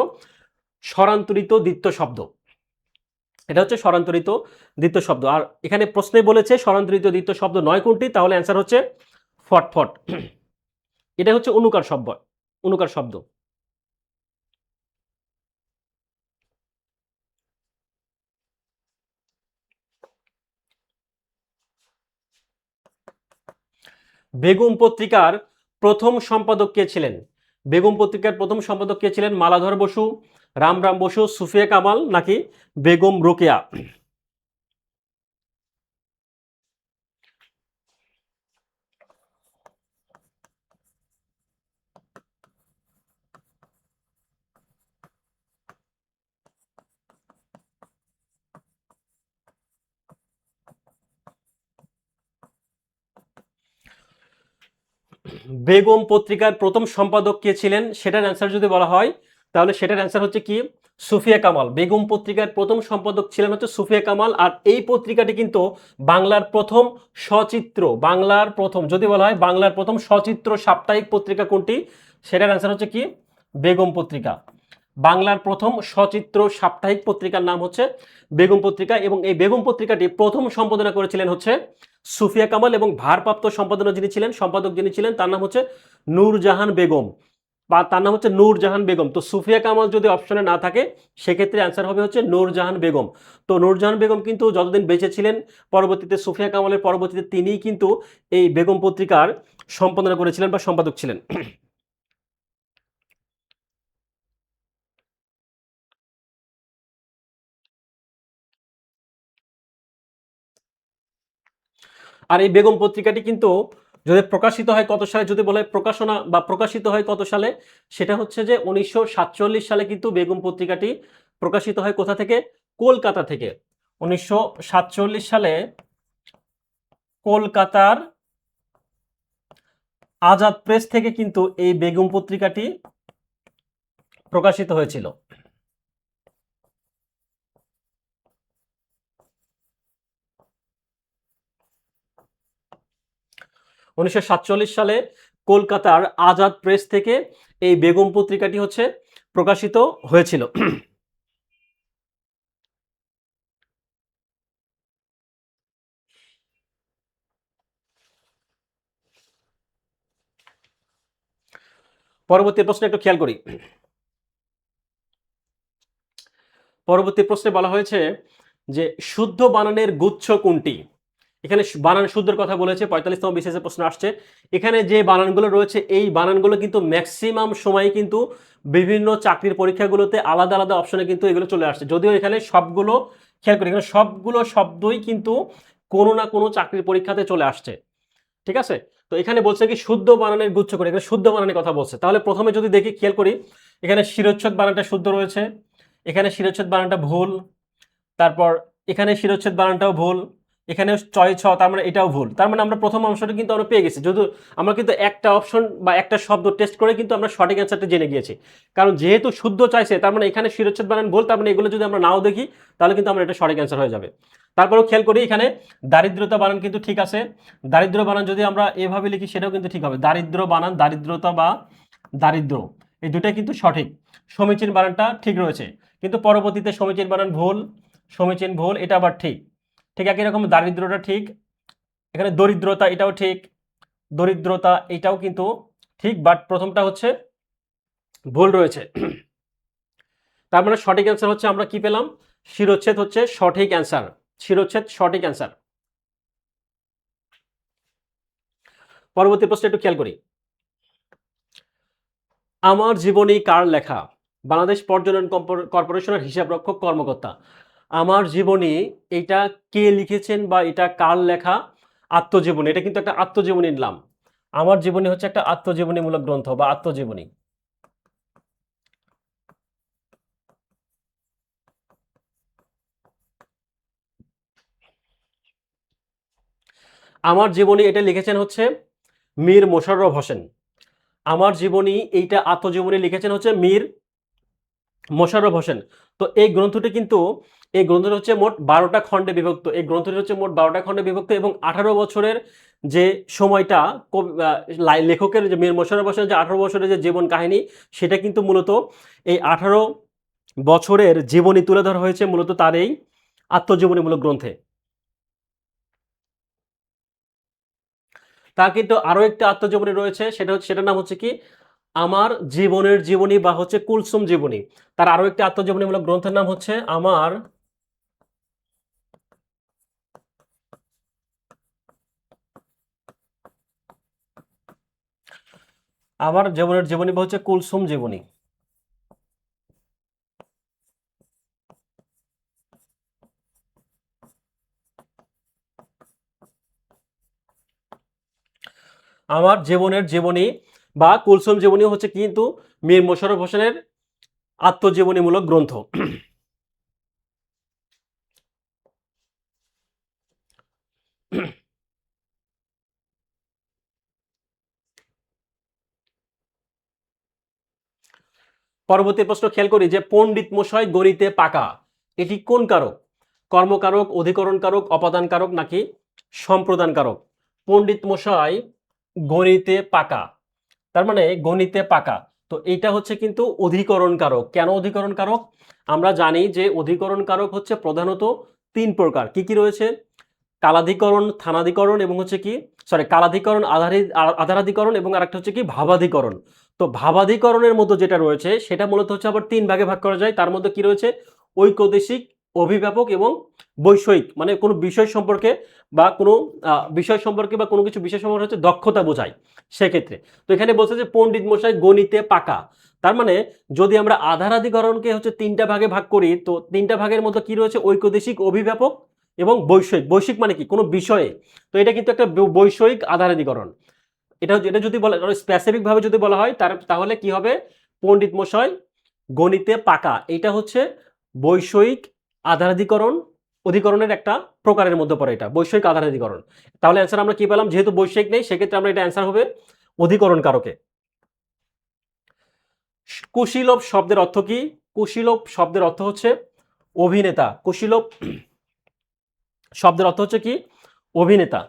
স্বরান্তরিত দ্বিত্ব শব্দ। এটা হচ্ছে স্বরান্তরিত দ্বিত্ব শব্দ। আর এখানে প্রশ্নে বলেছে স্বরান্তরিত দ্বিত্ব শব্দ নয় কোনটি, তাহলে অ্যান্সার হচ্ছে ফটফট। এটা হচ্ছে অনুকার শব্দ, অনুকার শব্দ। বেগম পত্রিকার প্রথম সম্পাদক কে ছিলেন? বেগম পত্রিকার প্রথম সম্পাদক কে ছিলেন? মালাধর বসু, রামরাম বসু, সুফিয়া কামাল, নাকি বেগম রোকেয়া? বেগম পত্রিকার প্রথম সম্পাদক কে ছিলেন সেটার অ্যান্সার যদি বলা হয়, তাহলে সেটার অ্যান্সার হচ্ছে কি সুফিয়া কামাল। বেগম পত্রিকার প্রথম সম্পাদক ছিলেন হচ্ছে সুফিয়া কামাল। আর এই পত্রিকাটি কিন্তু বাংলার প্রথম সচিত্র, বাংলার প্রথম যদি বলা হয় বাংলার প্রথম সচিত্র সাপ্তাহিক পত্রিকা কোনটি, সেটার অ্যান্সার হচ্ছে কি বেগম পত্রিকা। বাংলার প্রথম সচিত্র সাপ্তাহিক পত্রিকার নাম হচ্ছে বেগম পত্রিকা, এবং এই বেগম পত্রিকাটি প্রথম সম্পাদনা করেছিলেন হচ্ছে সুফিয়া কামাল, এবং ভারপ্রাপ্ত সম্পাদক যিনি ছিলেন তার নাম হচ্ছে নূরজাহান বেগম, বা তার নাম হচ্ছে নূরজাহান বেগম। তো সুফিয়া কামাল যদি অপশনে না থাকে সেক্ষেত্রে অ্যান্সার হবে হচ্ছে নূরজাহান বেগম। তো নূরজাহান বেগম কিন্তু যতদিন বেঁচে ছিলেন, পরবর্তীতে সুফিয়া কামালের পরবর্তীতে তিনিই কিন্তু এই বেগম পত্রিকার সম্পাদনা করেছিলেন বা সম্পাদক ছিলেন। আর এই বেগম পত্রিকাটি কিন্তু যদি প্রকাশিত হয় কত সালে, যদি বলে প্রকাশনা বা প্রকাশিত হয় কত সালে, সেটা হচ্ছে যে 1947 সালে কিন্তু বেগম পত্রিকাটি প্রকাশিত হয়। কোথা থেকে? কলকাতা থেকে। 1947 সালে কলকাতার আজাদ প্রেস থেকে কিন্তু এই বেগম পত্রিকাটি প্রকাশিত হয়েছিল। 1947 সালে কলকাতার আজাদ প্রেস থেকে এই বেগম পত্রিকাটি হচ্ছে প্রকাশিত হয়েছিল। পরবর্তী প্রশ্ন একটু খেয়াল করি। পরবর্তী প্রশ্নে বলা হয়েছে যে শুদ্ধ বানানের গুচ্ছ কোনটি? এখানে বানান শুদ্ধের কথা বলেছে, 45তম বিসিএস প্রশ্ন আসছে। এখানে যে বানানগুলো রয়েছে এই বানানগুলো কিন্তু ম্যাক্সিমাম সময় কিন্তু বিভিন্ন চাকরির পরীক্ষাগুলোতে আলাদা আলাদা অপশনে কিন্তু এগুলো চলে আসছে, যদিও এখানে সবগুলো খেয়াল করি এখানে সবগুলো শব্দই কিন্তু কোনো না কোনো চাকরির পরীক্ষাতে চলে আসছে। ঠিক আছে? তো এখানে বলছে কি শুদ্ধ বানানের গুচ্ছ করে, এখানে শুদ্ধ বানানের কথা বলছে। তাহলে প্রথমে যদি দেখি খেয়াল করি, এখানে শিরোচ্ছেদ বানানটা শুদ্ধ রয়েছে, এখানে শিরোচ্ছেদ বানানটা ভুল, তারপর এখানে শিরোচ্ছেদ বানানটাও ভুল, এখানে চয় ছ তার মানে এটাও ভুল। তার মানে আমরা প্রথম অংশটা কিন্তু আমরা পেয়ে গেছি। যদি আমরা কিন্তু একটা অপশন বা একটা শব্দ টেস্ট করে কিন্তু আমরা সঠিক অ্যান্সারটা জেনে গিয়েছি। কারণ যেহেতু শুদ্ধ চাইছে তার মানে এখানে শিরোচ্ছেদ বানান ভুল, তার মানে এগুলো যদি আমরা নাও দেখি তাহলে কিন্তু আমরা এটা সঠিক অ্যান্সার হয়ে যাবে। তারপরেও খেয়াল করি এখানে দারিদ্রতা বানান কিন্তু ঠিক আছে। দারিদ্র বানান যদি আমরা এভাবে লিখি সেটাও কিন্তু ঠিক হবে। দারিদ্র বানান দারিদ্রতা বা দারিদ্র, এই দুটাই কিন্তু সঠিক। সমীচীন বানানটা ঠিক রয়েছে, কিন্তু পরবর্তীতে সমীচীন বানান ভুল, সমীচীন ভুল, এটা আবার ঠিক। ঠিক একই রকম দারিদ্রটা ঠিক, এখানে দরিদ্রতা এটাও ঠিক, দরিদ্রতা এটাও কিন্তু ঠিক, বাট প্রথমটা হচ্ছে ভুল রয়েছে। তার মানে সঠিক অ্যান্সার হচ্ছে আমরা কি পেলাম, শিরোচ্ছেদ হচ্ছে সঠিক অ্যান্সার, শিরোচ্ছেদ সঠিক অ্যান্সার। পরবর্তী প্রশ্ন একটু খেয়াল করি। আমার জীবনী কার লেখা? বাংলাদেশ পর্যটন কর্পোরেশনের হিসাবরক্ষক কর্মকর্তা। আমার জীবনী এটা কে লিখেছেন বা এটা কার লেখা? আত্মজীবনী, এটা কিন্তু একটা আত্মজীবনী নিলাম। আমার জীবনী হচ্ছে একটা আত্মজীবনীমূলক গ্রন্থ বা আত্মজীবনী। আমার জীবনী এটা লিখেছেন হচ্ছে মীর মোশাররফ হোসেন। আমার জীবনী এইটা আত্মজীবনী লিখেছেন হচ্ছে মীর মোশাররফ হোসেন। তো এই গ্রন্থটি কিন্তু এই গ্রন্থটি হচ্ছে মোট ১২টা খণ্ডে বিভক্ত। এই গ্রন্থটি হচ্ছে মোট ১২টা খণ্ডে বিভক্ত এবং ১৮ বছরের যে সময়টা লেখকের যে মীর মোশাররফ হোসেনের যে ১৮ বছরের যে জীবন কাহিনী, সেটা কিন্তু মূলত এই ১৮ বছরের জীবনী তুলে ধরা হয়েছে মূলত তার এই আত্মজীবনীমূলক গ্রন্থে। তার কিন্তু আরো একটা আত্মজীবনী রয়েছে, সেটার নাম হচ্ছে কি আমার জীবনের জীবনী বা হচ্ছে কুলসুম জীবনী। তার আরো একটি আত্মজীবনীমূলক গ্রন্থের নাম হচ্ছে আমার জীবনের জীবনী বা হচ্ছে কুলসুম জীবনী। আমার জীবনের জীবনী বা কুলসুম জীবনী হচ্ছে কিন্তু মীর মোশাররফ হোসেনের আত্মজীবনীমূলক গ্রন্থ। পরবর্তী প্রশ্ন খেয়াল করি যে পণ্ডিত মশাই গণিতে পাকা, এটি কোন কারক? কর্মকারক, অধিকরণ কারক, অপাদান কারক নাকি সম্প্রদান কারক? পণ্ডিত মশাই গণিতে পাকা, তার মানে গণিতে পাকা। তো এইটা হচ্ছে কিন্তু অধিকরণ কারক। কেন অধিকরণ কারক? আমরা জানি যে অধিকরণ কারক হচ্ছে প্রধানত ৩ প্রকার। কি কি রয়েছে? কালাধিকরণ, থানাধিকরণ এবং হচ্ছে কি কালাধিকরণ, আধারাধিকরণ এবং আরেকটা হচ্ছে কি ভাবাধিকরণ। তো ভাবাধিকরণের মধ্যে যেটা রয়েছে সেটা মূলত হচ্ছে আবার ৩ ভাগে ভাগ করা যায়। তার মধ্যে কি রয়েছে? ঐকদেশিক, অভিব্যাপক এবং বৈষয়িক। মানে কোনো বিষয় সম্পর্কে বা কোনো বিষয় সম্পর্কে বা কোনো কিছু বিষয় সম্পর্কে হচ্ছে দক্ষতা বোঝায় সেক্ষেত্রে। তো এখানে বলছে যে পণ্ডিত মশাই গণিতে পাকা। তার মানে যদি আমরা আধারাধিকরণকে হচ্ছে ৩টা ভাগে ভাগ করি, তো ৩টা ভাগের মধ্যে কি রয়েছে? ঐকদেশিক, অভিব্যাপক এবং বৈষয়িক। বৈষয়িক মানে কি? কোনো বিষয়ে। তো এটা কিন্তু একটা বৈষয়িক আধারাধিকরণ। এটা যদি বলা স্পেসিফিক ভাবে যদি বলা হয় তাহলে কি হবে? পণ্ডিত মশাই গণিতে পাকা, এটা হচ্ছে বৈষয়িক আধারাধিকরণ, অধিকরণের একটা প্রকারের মধ্যে পড়ে এটা, বৈষয়িক আধারাধিকরণ। তাহলে অ্যান্সার আমরা কি পেলাম? যেহেতু বৈষয়িক নেই সেক্ষেত্রে আমরা এটা অ্যান্সার হবে অধিকরণ কারকে। কুশীলব শব্দের অর্থ কি? কুশীলব শব্দের অর্থ হচ্ছে অভিনেতা। কুশীলব শব্দের অর্থ হচ্ছে কি? অভিনেতা।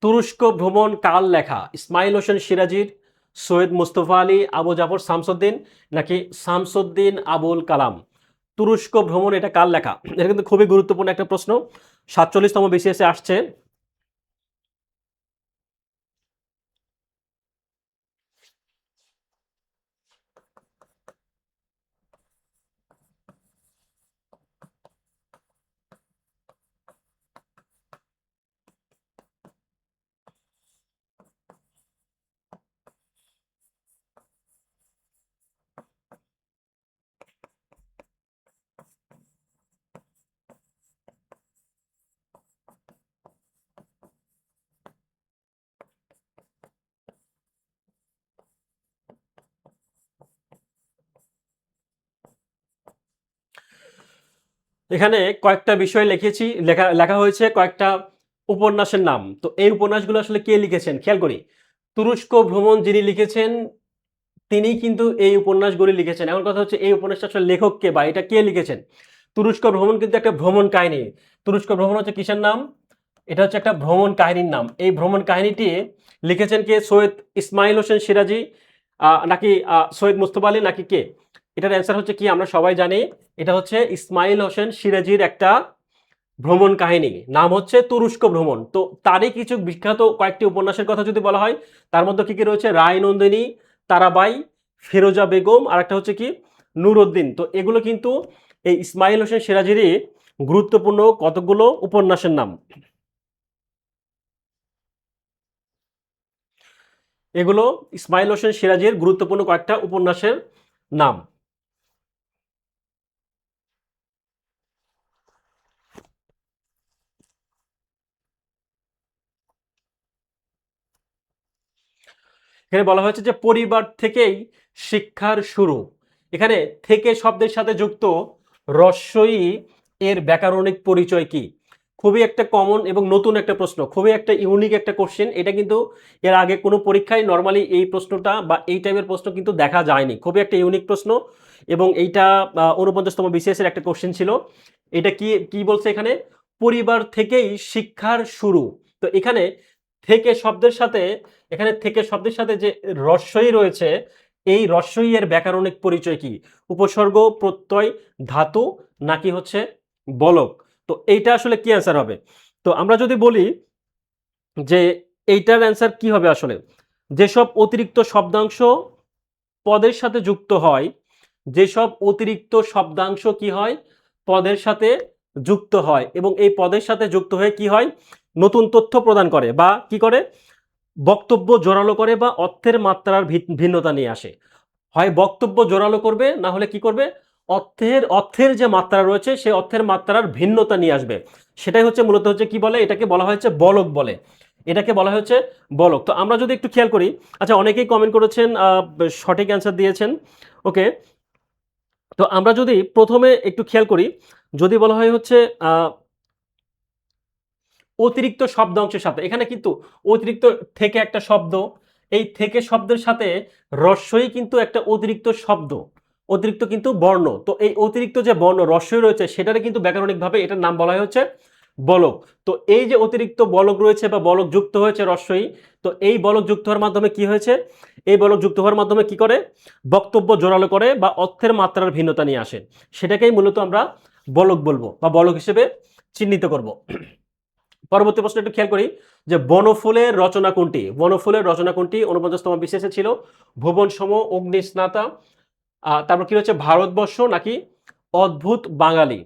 তুরস্ক ভ্রমণ কার লেখা? ইসমাইল হোসেন সিরাজির, সৈয়দ মুস্তফা আলী, আবু জাফর শামসুদ্দিন নাকি শামসুদ্দিন আবুল কালাম? তুরস্ক ভ্রমণ এটা কার লেখা? এটা কিন্তু খুবই গুরুত্বপূর্ণ একটা প্রশ্ন। ৪৭তম বিসিএসে আসছে। এখানে কয়েকটা বিষয় লিখেছি, লেখা লেখা হয়েছে কয়েকটা উপন্যাসের নাম। তো এই উপন্যাসগুলো আসলে কে লিখেছেন খেয়াল করি। তুরস্ক ভ্রমণ যিনি লিখেছেন তিনি কিন্তু এই উপন্যাসগুলি লিখেছেন। এখন কথা হচ্ছে এই উপন্যাসটা আসলে লেখক কে বা এটা কে লিখেছেন? তুরস্ক ভ্রমণ কিন্তু একটা ভ্রমণ কাহিনী। তুরস্ক ভ্রমণ হচ্ছে কিসের নাম? এটা হচ্ছে একটা ভ্রমণ কাহিনীর নাম। এই ভ্রমণ কাহিনীটি লিখেছেন কে? সৈয়দ ইসমাইল হোসেন সিরাজি নাকি সৈয়দ মুস্তফা আলী নাকি কে? এটার অ্যান্সার হচ্ছে কি আমরা সবাই জানি এটা হচ্ছে ইসমাইল হোসেন সিরাজির একটা ভ্রমণ কাহিনী। নাম হচ্ছে তুরস্ক ভ্রমণ। তো তারই কিছু বিখ্যাত কয়েকটি উপন্যাসের কথা যদি বলা হয় তার মধ্যে কি রয়েছে? রায়নন্দিনী, তারাবাই, ফিরোজা বেগম আর একটা হচ্ছে কি নুরউদ্দিন। তো এগুলো কিন্তু এই ইসমাইল হোসেন সিরাজেরই গুরুত্বপূর্ণ কতগুলো উপন্যাসের নাম। এগুলো ইসমাইল হোসেন সিরাজের গুরুত্বপূর্ণ কয়েকটা উপন্যাসের নাম। এখানে বলা হয়েছে যে পরিবার থেকেই শিক্ষার শুরু। এখানে থেকে শব্দের সাথে যুক্ত রস্বই এর ব্যাকরণিক পরিচয় কি? খুবই একটা কমন এবং নতুন একটা প্রশ্ন, খুবই একটা ইউনিক একটা কোশ্চেন। এটা কিন্তু এর আগে কোনো পরীক্ষায় নর্মালি এই প্রশ্নটা বা এই টাইপের প্রশ্ন কিন্তু দেখা যায়নি। খুবই একটা ইউনিক প্রশ্ন এবং এইটা ৪৯তম বিসিএস এর একটা কোশ্চেন ছিল। এটা কি কি বলছে এখানে? পরিবার থেকেই শিক্ষার শুরু। তো এখানে থেকে শব্দের সাথে এখানে থেকে শব্দের সাথে যে রস্বই রয়েছে এই রস্বই এর ব্যাকরণিক পরিচয় কি? উপসর্গ, প্রত্যয়, ধাতু নাকি হচ্ছে বলক? তো এইটা আসলে কি অ্যান্সার হবে? তো আমরা যদি বলি যে এইটার অ্যান্সার কি হবে আসলে? যেসব অতিরিক্ত শব্দাংশ পদের সাথে যুক্ত হয়, যেসব অতিরিক্ত শব্দাংশ কি হয়? পদের সাথে যুক্ত হয় এবং এই পদের সাথে যুক্ত হয়ে কি হয়? নতুন তথ্য প্রদান করে বা কি করে? বক্তব্য জোরালো করে বা অর্থের মাত্রার ভিন্নতা নিয়ে আসে। হয় বক্তব্য জোরালো করবে না হলে কি করবে? অর্থের যে মাত্রা রয়েছে সেই অর্থের মাত্রার ভিন্নতা নিয়ে আসবে। সেটাই হচ্ছে মূলত হচ্ছে কি বলে? এটাকে বলা হয়েছে বলক বলে। এটাকে বলা হচ্ছে বলক। তো আমরা যদি একটু খেয়াল করি, আচ্ছা অনেকেই কমেন্ট করেছেন সঠিক অ্যান্সার দিয়েছেন। ওকে। তো আমরা যদি প্রথমে একটু খেয়াল করি, যদি বলা হয় হচ্ছে আ অতিরিক্ত শব্দাংশের সাথে এখানে কিন্তু অতিরিক্ত থেকে একটা শব্দ, এই থেকে শব্দের সাথে রস্বই কিন্তু একটা অতিরিক্ত শব্দ, অতিরিক্ত কিন্তু বর্ণ। তো এই অতিরিক্ত যে বর্ণ রস্বই রয়েছে সেটারে কিন্তু ব্যাকরণিকভাবে এটার নাম বলা হয় হচ্ছে বলক। তো এই যে অতিরিক্ত বলক রয়েছে বা বলক যুক্ত হয়েছে রস্বই, তো এই বলক যুক্ত হওয়ার মাধ্যমে কি হয়েছে? এই বলক যুক্ত হওয়ার মাধ্যমে কি করে? বক্তব্য জোরালো করে বা অর্থের মাত্রার ভিন্নতা নিয়ে আসে। সেটাকেই মূলত আমরা বলক বলবো বা বলক হিসেবে চিহ্নিত করব। পরবর্তী প্রশ্ন একটু খেয়াল করি যে বনফুলের রচনা কোনটি? বনফুলের রচনা কোনটি? ৪৯তম বিসিএসে ছিল ভুবন সম, অগ্নিস্নাতা, তারপর কি হচ্ছে ভারতবর্ষ নাকি অদ্ভুত বাঙালি?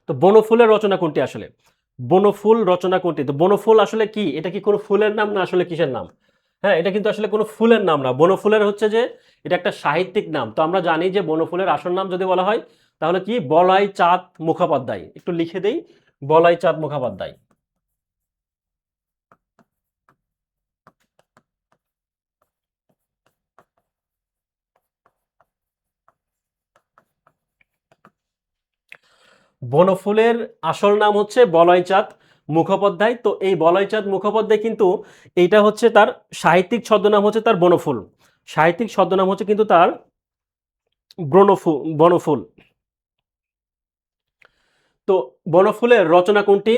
তো বনফুলের রচনা কোনটি আসলে? বনফুল রচনা কোনটি? তো বনফুল আসলে কি? এটা কি কোনো ফুলের নাম না আসলে কিসের নাম? হ্যাঁ, এটা কিন্তু আসলে কোনো ফুলের নাম না। বনফুলের হচ্ছে যে এটা একটা সাহিত্যিক নাম। তো আমরা জানি যে বনফুলের আসল নাম যদি বলা হয় তাহলে কি বলাই চাঁদ মুখোপাধ্যায়। একটু লিখে দেই বলাই চাঁদ মুখোপাধ্যায়। বনফুলের আসল নাম হচ্ছে বলয়চাঁদ মুখোপাধ্যায়। তো এই বলয়চাঁদ মুখোপাধ্যায় কিন্তু এইটা হচ্ছে তার সাহিত্যিক ছদ্মনাম হচ্ছে তার বনফুল। সাহিত্যিক ছদ্মনাম হচ্ছে কিন্তু তার বনফুল। তো বনফুলের রচনা কোনটি?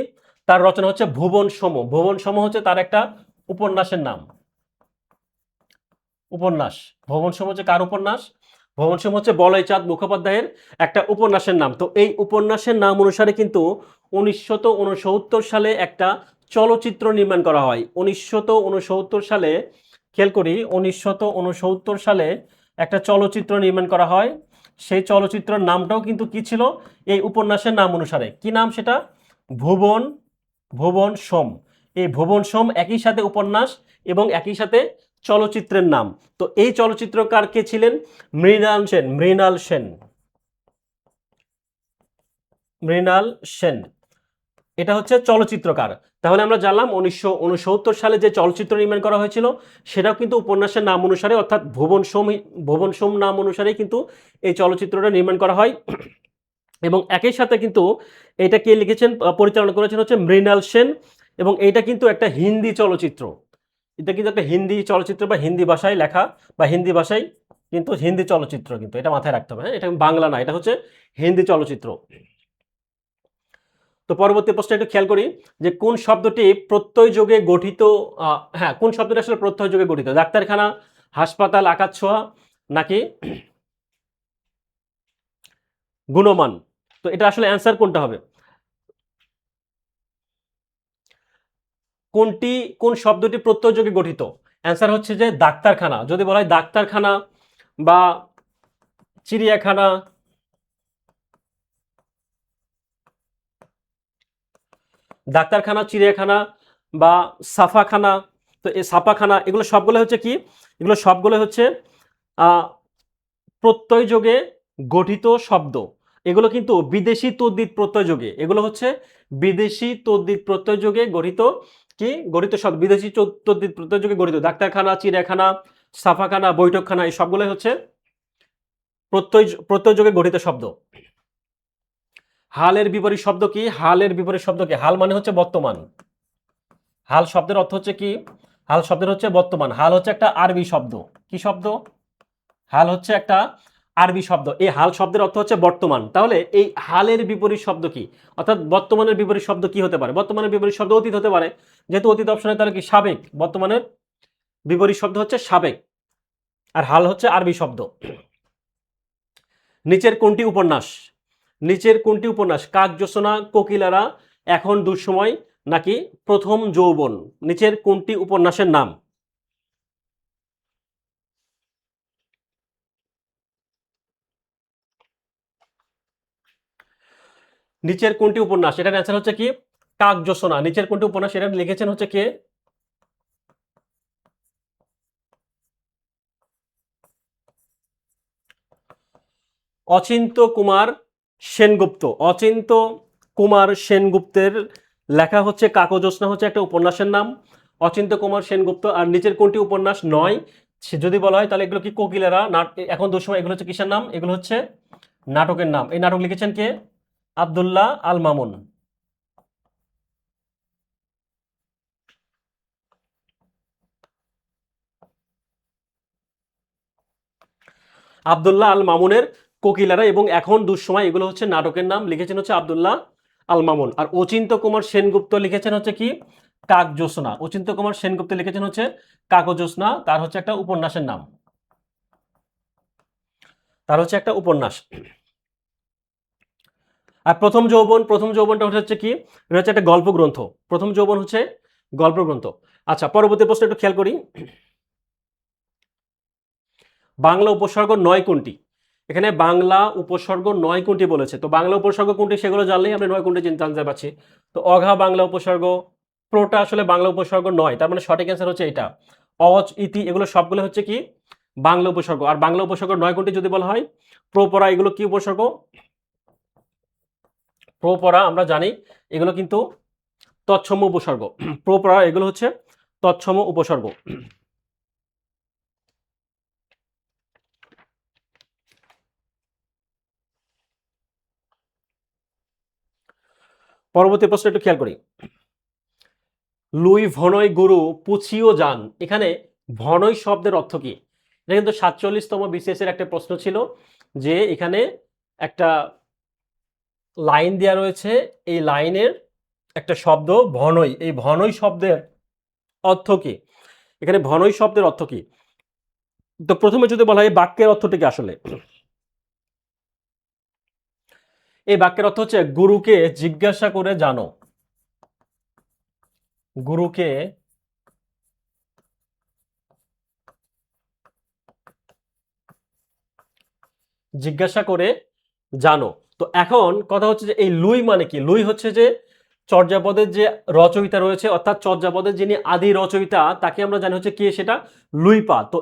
তার রচনা হচ্ছে ভুবন সোম। ভুবন সোম হচ্ছে তার একটা উপন্যাসের নাম। উপন্যাস। ভুবন সোম হচ্ছে কার উপন্যাস? ভুবন সোম হচ্ছে বলয়চাঁদ মুখোপাধ্যায়ের একটা উপন্যাসের নাম। তো এই উপন্যাসের নাম অনুসারে কিন্তু ১৯৬৯ সালে একটা চলচ্চিত্র নির্মাণ করা হয়। ১৯৬৯ সালে খেয়াল করি ১৯৬৯ সালে একটা চলচ্চিত্র নির্মাণ করা হয়। সেই চলচ্চিত্রের নামটাও কিন্তু কি ছিল? এই উপন্যাসের নাম অনুসারে। কি নাম সেটা? ভুবন ভুবন সোম। এই ভুবন সোম একই সাথে উপন্যাস এবং একই সাথে চলচ্চিত্রের নাম। তো এই চলচ্চিত্রকার কে ছিলেন? মৃণাল সেন। মৃণাল সেন। এটা হচ্ছে চলচ্চিত্রকার। তাহলে আমরা জানলাম 1969 সালে যে চলচ্চিত্র নির্মাণ করা হয়েছিল সেটাও কিন্তু উপন্যাসের নাম অনুসারে অর্থাৎ ভুবন সোম নাম অনুসারেই কিন্তু এই চলচ্চিত্রটা নির্মাণ করা হয়। এবং একই সাথে কিন্তু এটা কে লিখেছেন, পরিচালনা করেছেন হচ্ছে মৃণাল সেন, এবং এটা কিন্তু একটা হিন্দি চলচ্চিত্র। এটা কিন্তু একটা হিন্দি চলচ্চিত্র বা হিন্দি ভাষায় লেখা বা হিন্দি ভাষায় কিন্তু হিন্দি চলচ্চিত্র, কিন্তু এটা মাথায় রাখতে হবে। হ্যাঁ, এটা বাংলা না, এটা হচ্ছে হিন্দি চলচ্চিত্র। তো পরবর্তী প্রশ্ন একটু খেয়াল করি যে কোন শব্দটি প্রত্যয় যোগে গঠিত। হ্যাঁ, কোন শব্দটি আসলে প্রত্যয় যোগে গঠিত? ডাক্তারখানা, হাসপাতাল, আকাশছোঁয়া, নাকি গুণমান? তো এটা আসলে অ্যান্সার কোনটা হবে? কোন শব্দটি প্রত্যয় যোগে গঠিত? অ্যান্সার হচ্ছে যে ডাক্তারখানা। যদি বলা হয় ডাক্তারখানা বা চিড়িয়াখানা, ডাক্তারখানা, চিড়িয়াখানা বা সাফাখানা, তো এই ছাপাখানা এগুলো সবগুলো হচ্ছে কি? এগুলো সবগুলো হচ্ছে আহ, প্রত্যয় যোগে গঠিত শব্দ। এগুলো কিন্তু বিদেশি তদ্ধিত প্রত্যয় যোগে, এগুলো হচ্ছে বিদেশি তদ্ধিত প্রত্যয় যোগে গঠিত কি গঠিত শব্দ, বিদেশি তদ্ধিত প্রত্যয় যোগে গঠিত। ডাক্তারখানা, চিড়িয়াখানা, ছাপাখানা, বৈঠকখানা এই সবগুলোই হচ্ছে প্রত্যয় যোগে গঠিত শব্দ। হালের বিপরীত শব্দ কি? হালের বিপরীত শব্দ কি? হাল মানে হচ্ছে বর্তমান। হাল শব্দের অর্থ হচ্ছে কি? হাল শব্দের হচ্ছে বর্তমান। হাল হচ্ছে একটা আরবি শব্দ। কি শব্দ? হাল হচ্ছে একটা আরবি শব্দ। এই হাল শব্দের অর্থ হচ্ছে বর্তমান। তাহলে এই হালের বিপরীত শব্দ কি? অর্থাৎ বর্তমানের বিপরীত শব্দ কি হতে পারে? বর্তমানের বিপরীত শব্দ অতীত হতে পারে, যেহেতু অতীত অপশনে, তাহলে কি সাবেক। বর্তমানের বিপরীত শব্দ হচ্ছে সাবেক, আর হাল হচ্ছে আরবি শব্দ। নিচের কোনটি উপন্যাস? নিচের কোনটি উপন্যাস? কাকজোছনা, কোকিলারা, এখন দুঃসময়, নাকি প্রথম যৌবন? নিচের কোনটি উপন্যাসের নাম? নিচের কোনটি উপন্যাস? এটার অ্যান্সার হচ্ছে কি? কাকজোছনা। নিচের কোনটি উপন্যাস? এটা লিখেছেন হচ্ছে কে? অচিন্ত্য কুমার সেনগুপ্ত। অচিন্ত্য কুমার সেনগুপ্তের লেখা হচ্ছে কাকজোছনা, হচ্ছে একটা উপন্যাসের নাম। অচিন্ত্য কুমার সেনগুপ্ত। আর নিচের কোনটি উপন্যাস নয় যদি বলা হয় তাহলে এগুলো কি? কোকিলারা, এখন দুঃসময়, এগুলো হচ্ছে কিসের নাম? এগুলো হচ্ছে নাটকের নাম। এই নাটক লিখেছেন কে? আব্দুল্লাহ আল মামুন। আব্দুল্লাহ আল মামুনের কোকিলারা এবং এখন দুঃসময় এগুলো হচ্ছে নাটকের নাম, লিখেছেন হচ্ছে আব্দুল্লাহ আল মামুন। আর অচিন্ত্য কুমার সেনগুপ্ত লিখেছেন হচ্ছে কি? কাকজোছনা। অচিন্ত্য কুমার সেনগুপ্ত লিখেছেন হচ্ছে কাকজোছনা, তার হচ্ছে একটা উপন্যাসের নাম, তার হচ্ছে একটা উপন্যাস। আর প্রথম যৌবনটা হচ্ছে কি? এটা হচ্ছে একটা গল্প গ্রন্থ। প্রথম যৌবন হচ্ছে গল্প গ্রন্থ। আচ্ছা, পরবর্তী প্রশ্ন একটু খেয়াল করি। বাংলা উপসর্গ নয় কোনটি? এখানে বাংলা উপসর্গ নয় কোনটি বলেছে। তো বাংলা উপসর্গ কোনটি সেগুলো জানলেই আমরা নয় কোনটি জানতে পারছি। তো অঘা বাংলা উপসর্গ, প্রোটা আসলে বাংলা উপসর্গ নয়, তার মানে সঠিক অ্যান্সার হচ্ছে এটা। অজ, ইতি এগুলো সবগুলো হচ্ছে কি? বাংলা উপসর্গ। আর বাংলা উপসর্গ নয় কোনটি যদি বলা হয়? প্রপরা এগুলো কি উপসর্গ? প্রপরা আমরা জানি এগুলো কিন্তু তৎসম উপসর্গ। প্রপরা এগুলো হচ্ছে তৎসম উপসর্গ। পরবর্তী প্রশ্ন একটু খেয়াল করি। লুই ভনয় গুরু পুছিও যান, এখানে ভনয় শব্দের অর্থ কি? এটা কিন্তু 47তম বিসিএস এর একটা প্রশ্ন ছিল, যে এখানে একটা লাইন দেওয়া রয়েছে, এই লাইনের একটা শব্দ ভনয়, এই ভনয় শব্দের অর্থ কি? এখানে ভনয় শব্দের অর্থ কি? তো প্রথমে যদি বলা হয় বাক্যের অর্থটা কি আসলে? এই বাক্যের অর্থ হচ্ছে গুরুকে জিজ্ঞাসা করে জানো। গুরুকে জিজ্ঞাসা করে জানো। তো এখন কথা হচ্ছে যে এই লুই মানে কি? লুই হচ্ছে যে চর্যাপদের যে রচয়িতা রয়েছে, অর্থাৎ চর্যাপদের যিনি আদি রচয়িতা তাকে আমরা জানি হচ্ছে কে? সেটা লুইপা। তো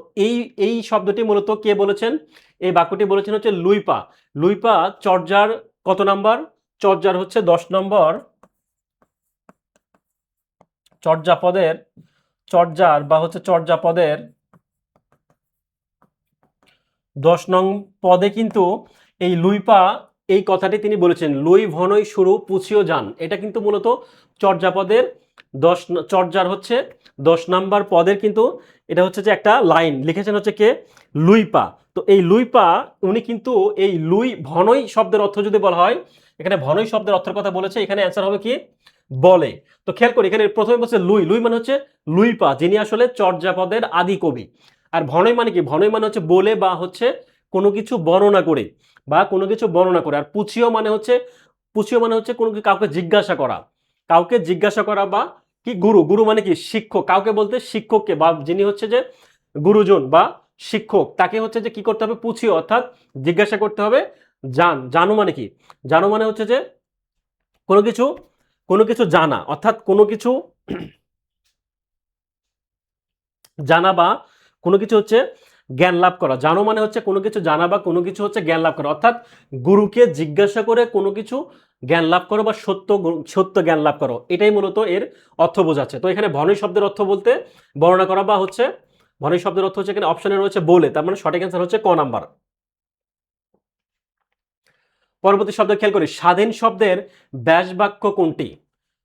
এই শব্দটি মূলত কে বলেছেন? এই বাক্যটি বলেছেন হচ্ছে লুইপা। লুইপা চর্যার কত নাম্বার? চর্যার হচ্ছে 10 নম্বর চর্যাপদের চর্যাপদের 10 নং পদে কিন্তু এই লুইপা এই কথাটি তিনি বলেছেন, লুই ভনই শুরু পুছিও যান। এটা কিন্তু মূলত চর্যাপদের চর্যার হচ্ছে 10 নাম্বার পদের কিন্তু এটা হচ্ছে যে একটা লাইন লিখেছেন হচ্ছে কে, লুইপা। তো এই লুইপা উনি কিন্তু এই লুই ভনই শব্দের অর্থ যদি বলা হয়, এখানে ভনই শব্দের অর্থের কথা বলেছে, এখানে অ্যান্সার হবে কি বলে। তো খেয়াল করি এখানে প্রথমে বলছে লুই, লুই মানে হচ্ছে লুইপা, যিনি আসলে চর্যাপদের আদি কবি। আর ভনই মানে কি, ভনই মানে হচ্ছে বলে বা হচ্ছে কোনো কিছু বর্ণনা করে বা কোনো কিছু বর্ণনা করে। আর পুছিও মানে হচ্ছে কোনো কাউকে জিজ্ঞাসা করা, বা কি গুরু, গুরু মানে কি শিক্ষক, কাউকে বলতে শিক্ষককে বা যিনি হচ্ছে যে গুরুজন বা শিক্ষক, তাকে হচ্ছে যে কি করতে হবে, পুছিও অর্থাৎ জিজ্ঞাসা করতে হবে। জানো মানে কি, জানো মানে হচ্ছে যে কোনো কিছু জানা, অর্থাৎ কোনো কিছু জানা বা কোনো কিছু হচ্ছে জ্ঞান লাভ করা। জানো মানে হচ্ছে কোনো কিছু জানা বা কোনো কিছু হচ্ছে জ্ঞান লাভ করা, অর্থাৎ গুরুকে জিজ্ঞাসা করে কোনো কিছু জ্ঞান লাভ করো বা সত্য জ্ঞান লাভ করো, এটাই মূলত এর অর্থ বোঝাচ্ছে। তো এখানে ভনই শব্দের অর্থ বলতে বর্ণনা করা বা হচ্ছে ভনই শব্দের অর্থ হচ্ছে এখানে অপশনে রয়েছে বলে, তার মানে সঠিক অ্যান্সার হচ্ছে ক নাম্বার। পরবর্তী শব্দ খেয়াল করি, স্বাধীন শব্দের ব্যাস বাক্য কোনটি?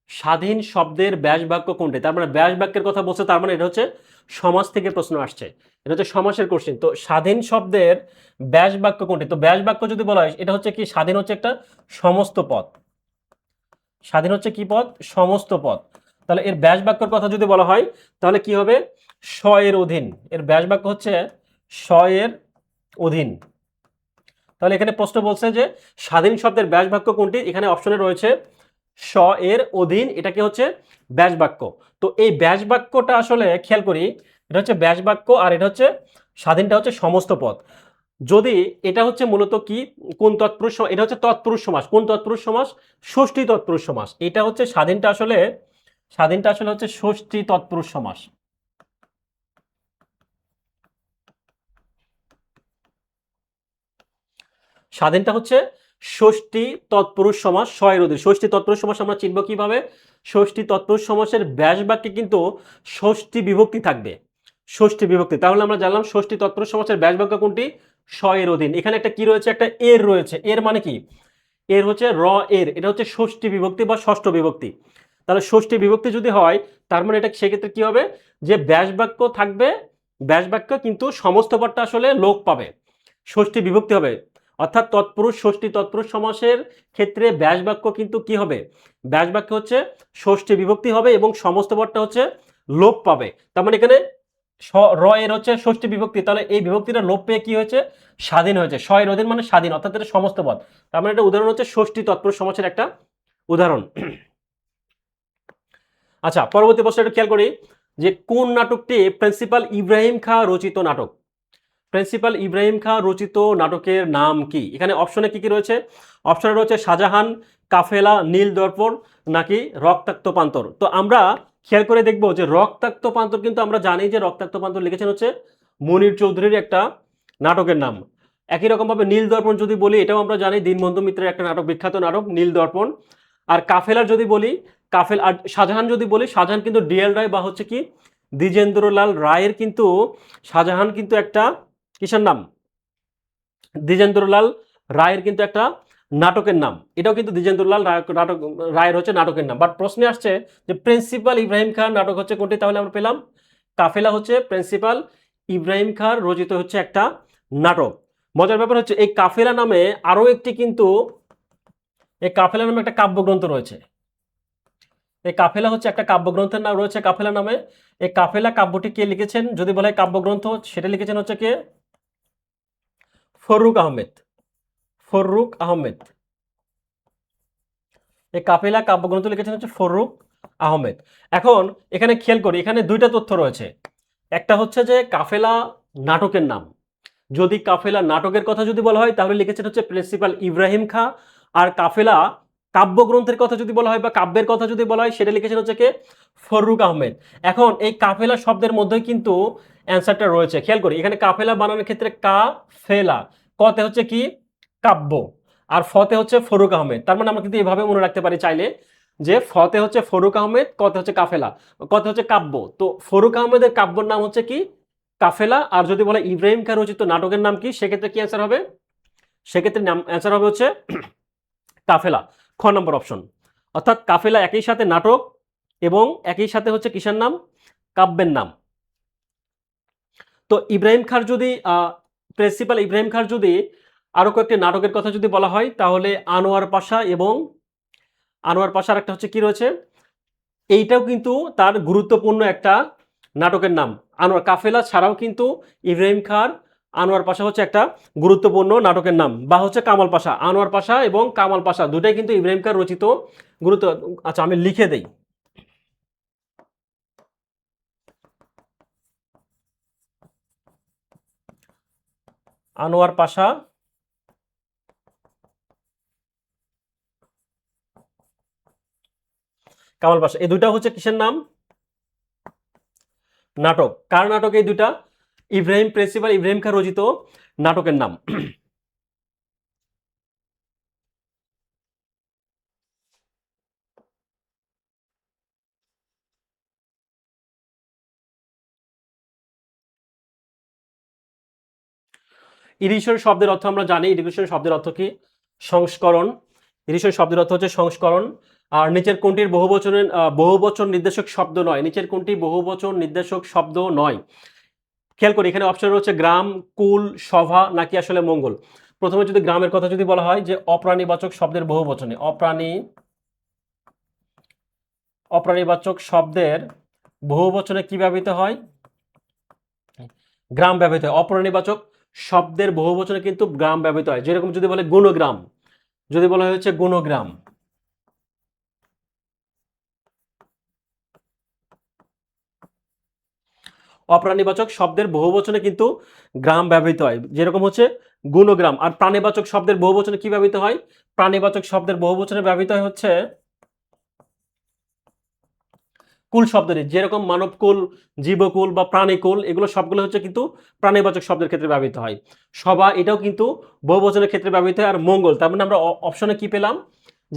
স্বাধীন শব্দের ব্যাস বাক্য কোনটি? তার মানে ব্যাস বাক্যের কথা বলছে, তার মানে এটা হচ্ছে সমাস থেকে প্রশ্ন আসছে, এটা হচ্ছে সমাসের কোশ্চেন। তো স্বাধীন শব্দের ব্যাস বাক্য কোনটি? তো ব্যাস বাক্য যদি বলা হয়, এটা হচ্ছে কি, স্বাধীন হচ্ছে একটা সমস্ত পদ। স্বাধীন হচ্ছে কি পদ? সমস্ত পদ। তাহলে এর ব্যাস বাক্যের কথা যদি বলা হয় তাহলে কি হবে, স এর অধীন। এর ব্যাস বাক্য হচ্ছে স এর অধীন। তাহলে এখানে প্রশ্ন বলছে যে স্বাধীন শব্দের ব্যাস বাক্য কোনটি? এখানে অপশনে রয়েছে স এর অধীন, এটাকে হচ্ছে ব্যাস বাক্য। তো এই ব্যাস বাক্যটা আসলে খেয়াল করি, এটা হচ্ছে ব্যাস বাক্য আর এটা হচ্ছে স্বাধীনটা হচ্ছে সমস্ত পদ। যদি এটা হচ্ছে মূলত কি, কোন তৎপুরুষ, এটা হচ্ছে তৎপুরুষ সমাস। কোন তৎপুরুষ সমাস? ষষ্ঠী তৎপুরুষ সমাস। এটা হচ্ছে স্বাধীনটা আসলে হচ্ছে ষষ্ঠী তৎপুরুষ সমাস। স্বাধীনটা হচ্ছে ষষ্ঠী তৎপুরুষ সমাস, স এর অধীন। ষষ্ঠী তৎপুরুষ সমাস আমরা চিনব কিভাবে? ষষ্ঠী তৎপুরুষ সমাসের ব্যাস বাক্যে কিন্তু ষষ্ঠী বিভক্তি থাকবে, ষষ্ঠী বিভক্তি। তাহলে আমরা জানলাম ষষ্ঠী তৎপুরুষ সমাসের ব্যাস বাক্য কোনটি? স এর অধীন। এখানে একটা কি রয়েছে, একটা এর রয়েছে। এর মানে কি? এর হচ্ছে এর, এটা হচ্ছে ষষ্ঠী বিভক্তি বা ষষ্ঠ বিভক্তি। তাহলে ষষ্ঠী বিভক্তি যদি হয় তার মানে এটা সেক্ষেত্রে কি হবে, যে ব্যাস বাক্য থাকবে, ব্যাস বাক্য কিন্তু সমস্ত পদটা আসলে লোপ পাবে, ষষ্ঠী বিভক্তি হবে। অর্থাৎ তৎপুরুষ ষষ্ঠী তৎপুরুষ সমাসের ক্ষেত্রে ব্যাস বাক্য কিন্তু কি হবে, ব্যাস বাক্য হচ্ছে ষষ্ঠী বিভক্তি হবে এবং সমস্ত পদটা হচ্ছে লোপ পাবে। তার মানে এখানে এর হচ্ছে ষষ্ঠী বিভক্তি, তাহলে এই বিভক্তিটা লোপ পেয়ে কি হয়েছে, স্বাধীন হয়েছে। স এর অধীন মানে স্বাধীন, অর্থাৎ এটা সমস্ত পদ। তার মানে এটা উদাহরণ হচ্ছে ষষ্ঠী তৎপুরুষ সমাসের একটা উদাহরণ। আচ্ছা, পরবর্তী প্রশ্নটা খেয়াল করি যে কোন নাটকটি প্রিন্সিপাল ইব্রাহিম খাঁ রচিত নাটক? প্রিন্সিপাল ইব্রাহিম খাঁ রচিত নাটকের নাম কি? এখানে অপশনে কি কি রয়েছে? অপশনে রয়েছে শাহজাহান, কাফেলা, নীল দর্পণ নাকি রক্তাক্ত প্রান্তর। তো আমরা খেয়াল করে দেখব যে রক্তাক্ত প্রান্তর কিন্তু আমরা জানি যে রক্তাক্ত প্রান্তর লিখেছেন হচ্ছে মনির চৌধুরীর একটা নাটকের নাম। একই রকমভাবে নীল দর্পণ যদি বলি, এটাও আমরা জানি দীনবন্ধু মিত্রের একটা নাটক, বিখ্যাত নাটক নীল দর্পণ। আর কাফেলার যদি বলি, আর শাহজাহান যদি বলি, শাহজাহান কিন্তু ডিএল রায় বা হচ্ছে কি দ্বিজেন্দ্রলাল রায়ের কিন্তু, শাহজাহান কিন্তু একটা কিসের নাম, দ্বিজেন্দ্রলাল রায়ের কিন্তু একটা নাটকের নাম। এটাও কিন্তু দ্বিজেন্দ্রলাল রায়ের হচ্ছে নাটকের নাম। বাট প্রশ্নে আসছে যে প্রিন্সিপাল ইব্রাহিম খান নাটক হচ্ছে কোনটি? তাহলে আমরা পেলাম কাফেলা হচ্ছে প্রিন্সিপাল ইব্রাহিম খান রচিত হচ্ছে একটা নাটক। মজার ব্যাপার হচ্ছে এই কাফেলা নামে আরো একটি কিন্তু, এই কাফেলা নামে একটা কাব্যগ্রন্থ রয়েছে। এই কাফেলা হচ্ছে একটা কাব্যগ্রন্থের নাম রয়েছে কাফেলা নামে। এই কাফেলা কাব্যটি কে লিখেছেন যদি বলা হয় কাব্যগ্রন্থ, সেটা লিখেছেন হচ্ছে কে? ফররুখ আহমেদ। ফররুখ আহমেদ। এই কাফেলা কাব্যগ্রন্থ লিখেছেন হচ্ছে ফররুখ আহমেদ। এখন এখানে খেয়াল করি, এখানে দুইটা তথ্য রয়েছে। একটা হচ্ছে যে কাফেলা নাটকের নাম, যদি কাফেলা নাটকের কথা যদি বলা হয় তাহলে লিখেছেন হচ্ছে প্রিন্সিপাল ইব্রাহিম খাঁ। আর কাফেলা কাব্যগ্রন্থের কথা যদি বলা হয় বা কাব্যের কথা যদি বলা হয় সেটা লিখেছেন হচ্ছে কে? ফররুখ আহমেদ। এখন এই কাফেলা শব্দের মধ্যে কিন্তু অ্যান্সারটা রয়েছে। খেয়াল করি এখানে কাফেলা বানানোর ক্ষেত্রে ফেলা, কতে হচ্ছে কি কাব্য, আর ফতে হচ্ছে ফররুখ আহমেদ। তার মানে আমরা কিন্তু এইভাবে মনে রাখতে পারি চাইলে যে ফতে হচ্ছে ফরুক আহমেদ, কতে হচ্ছে কাফেলা, কতে হচ্ছে কাব্য। তো ফরুক আহমেদের কাব্যর নাম হচ্ছে কি? কাফেলা। আর যদি বলে ইব্রাহিম খান রচিত নাটকের নাম কি, সেক্ষেত্রে কি অ্যান্সার হবে? সেক্ষেত্রে নাম অ্যান্সার হবে হচ্ছে কাফেলা, খ নম্বর অপশন। অর্থাৎ কাফেলা একই সাথে নাটক এবং একই সাথে হচ্ছে কিসের নাম? কাব্যের নাম। তো ইব্রাহিম খাঁর যদি প্রিন্সিপাল ইব্রাহিম খাঁর যদি আরো কয়েকটি নাটকের কথা যদি বলা হয়, তাহলে আনোয়ার পাশা এবং আনোয়ার পাশার একটা হচ্ছে কি রয়েছে, এইটাও কিন্তু তার গুরুত্বপূর্ণ একটা নাটকের নাম। আনোয়ার কাফেলা ছাড়াও কিন্তু ইব্রাহিম খাঁর আনোয়ার পাশা হচ্ছে একটা গুরুত্বপূর্ণ নাটকের নাম, বা হচ্ছে কামাল পাশা। আনোয়ার পাশা এবং কামাল পাশা দুটাই কিন্তু ইব্রাহিম খাঁর রচিত গুরুত্ব। আচ্ছা, আমি লিখে দেই। আনোয়ার পাশা, কামাল পাশা, এই দুইটা হচ্ছে কিসের নাম? নাটক। কার নাটক এই দুইটা? ইব্রাহিম, প্রিন্সিপাল ইব্রাহিম খান রচিত নাটকের নাম। ইডিশন শব্দের অর্থ আমরা জানি। ইডিশন শব্দের অর্থ কি? সংস্করণ। ইডিশন শব্দের অর্থ হচ্ছে সংস্করণ। আর নিচের কোনটির বহুবচনের বহুবচন নির্দেশক শব্দ নয়? নিচের কোনটি বহুবচন নির্দেশক শব্দ নয়? খেয়াল করি, এখানে অপশন হচ্ছে গ্রাম, কুল, সভা নাকি আসলে মঙ্গল। প্রথমে যদি গ্রামের কথা যদি বলা হয়, যে অপ্রাণীবাচক শব্দের বহুবচনে, অপ্রাণীবাচক শব্দের বহুবচনে কি ব্যবহৃত হয়? গ্রাম ব্যবহৃত হয়। অপ্রাণীবাচক শব্দের বহুবচনে কিন্তু গ্রাম ব্যবহৃত হয়। যেরকম যদি বলে গুণগ্রাম, যদি বলা হয়েছে গুণগ্রাম। অপ্রাণীবাচক শব্দের বহুবচনে কিন্তু গ্রাম ব্যবহৃত হয়, যেরকম হচ্ছে গুণগ্রাম। আর প্রাণীবাচক শব্দের বহুবচনে কি ব্যবহৃত হয়? প্রাণীবাচক শব্দের বহুবচনে ব্যবহৃত হয় হচ্ছে কুল শব্দের, যেরকম মানবকুল, জীবকুল বা প্রাণীকুল, এগুলো সবগুলো হচ্ছে কিন্তু প্রাণীবাচক শব্দের ক্ষেত্রে ব্যবহৃত হয়। সভা, এটাও কিন্তু বহুবচনের ক্ষেত্রে ব্যবহৃত হয়। আর মঙ্গল, তার মানে আমরা অপশনে কি পেলাম?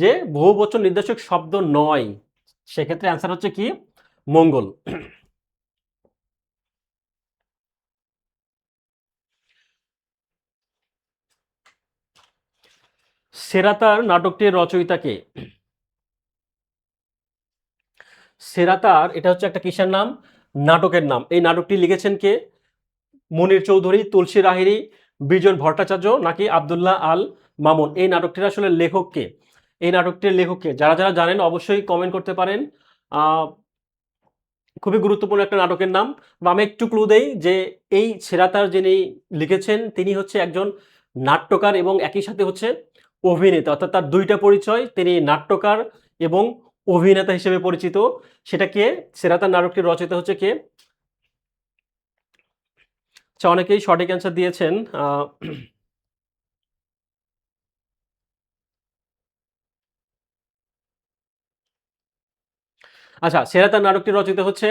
যে বহুবচন নির্দেশক শব্দ নয়। সেক্ষেত্রে অ্যান্সার হচ্ছে কি? মঙ্গল। সেরাতার নাটকটির রচয়িতা কে? সেরাতার, এটা হচ্ছে একটা কিসের নাম? নাটকের নাম। এই নাটকটি লিখেছেন কে? মনির চৌধুরী, তুলসী লাহিড়ী, বিজন ভট্টাচার্য নাকি আব্দুল্লাহ আল মামুন। এই নাটকটির আসলে লেখক কে? এই নাটকটির লেখক কে? যারা যারা জানেন অবশ্যই কমেন্ট করতে পারেন। খুবই গুরুত্বপূর্ণ একটা নাটকের নাম। বা আমি একটু ক্লু দেই, যে এই সেরাতার যিনি লিখেছেন তিনি হচ্ছে একজন নাট্যকার এবং একই সাথে হচ্ছে অভিনেতা। অর্থাৎ তার দুইটা পরিচয়, তিনি নাট্যকার এবং অভিনেতা হিসেবে পরিচিত। সেটা কে? সেরাতার নাটকটির রচয়িতা হচ্ছে কে? আচ্ছা, অনেকেই সঠিক অ্যান্সার দিয়েছেন। আচ্ছা, সেরাতার নাটকটির রচয়িতা হচ্ছে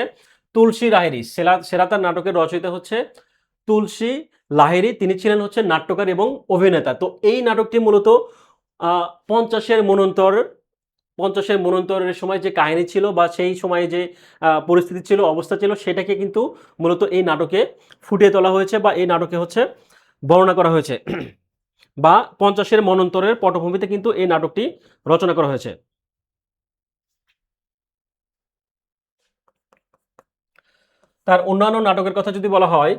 তুলসী লাহিড়ী। সেরাতার নাটকের রচয়িতা হচ্ছে তুলসী লাহিড়ী। তিনি ছিলেন হচ্ছে নাট্যকার এবং অভিনেতা। তো এই নাটকটি মূলত পঞ্চাশের মনন্তর, পঞ্চাশের মনন্তরের সময় যে কাহিনী ছিল বা সেই সময়ে যে পরিস্থিতি ছিল, অবস্থা ছিল, সেটাকে কিন্তু মূলত এই নাটকে ফুটিয়ে তোলা হয়েছে বা এই নাটকে হচ্ছে বর্ণনা করা হয়েছে। বা পঞ্চাশের মনন্তরের পটভূমিতে কিন্তু এই নাটকটি রচনা করা হয়েছে। তার অন্যান্য নাটকের কথা যদি বলা হয়,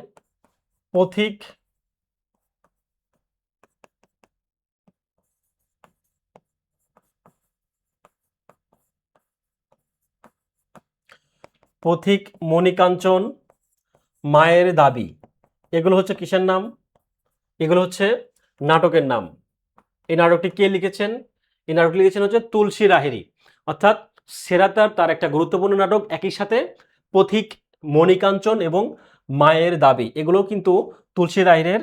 পথিক, পথিক, মণিকাঞ্চন, মায়ের দাবি, এগুলো হচ্ছে কিসের নাম? এগুলো হচ্ছে নাটকের নাম। এই নাটকটি কে লিখেছেন? এই নাটকটি লিখেছেন হচ্ছে তুলসী লাহিড়ী। অর্থাৎ সেরাতার তার একটা গুরুত্বপূর্ণ নাটক, একই সাথে পথিক, মণিকাঞ্চন এবং মায়ের দাবি, এগুলো কিন্তু তুলসী লাহিড়ীর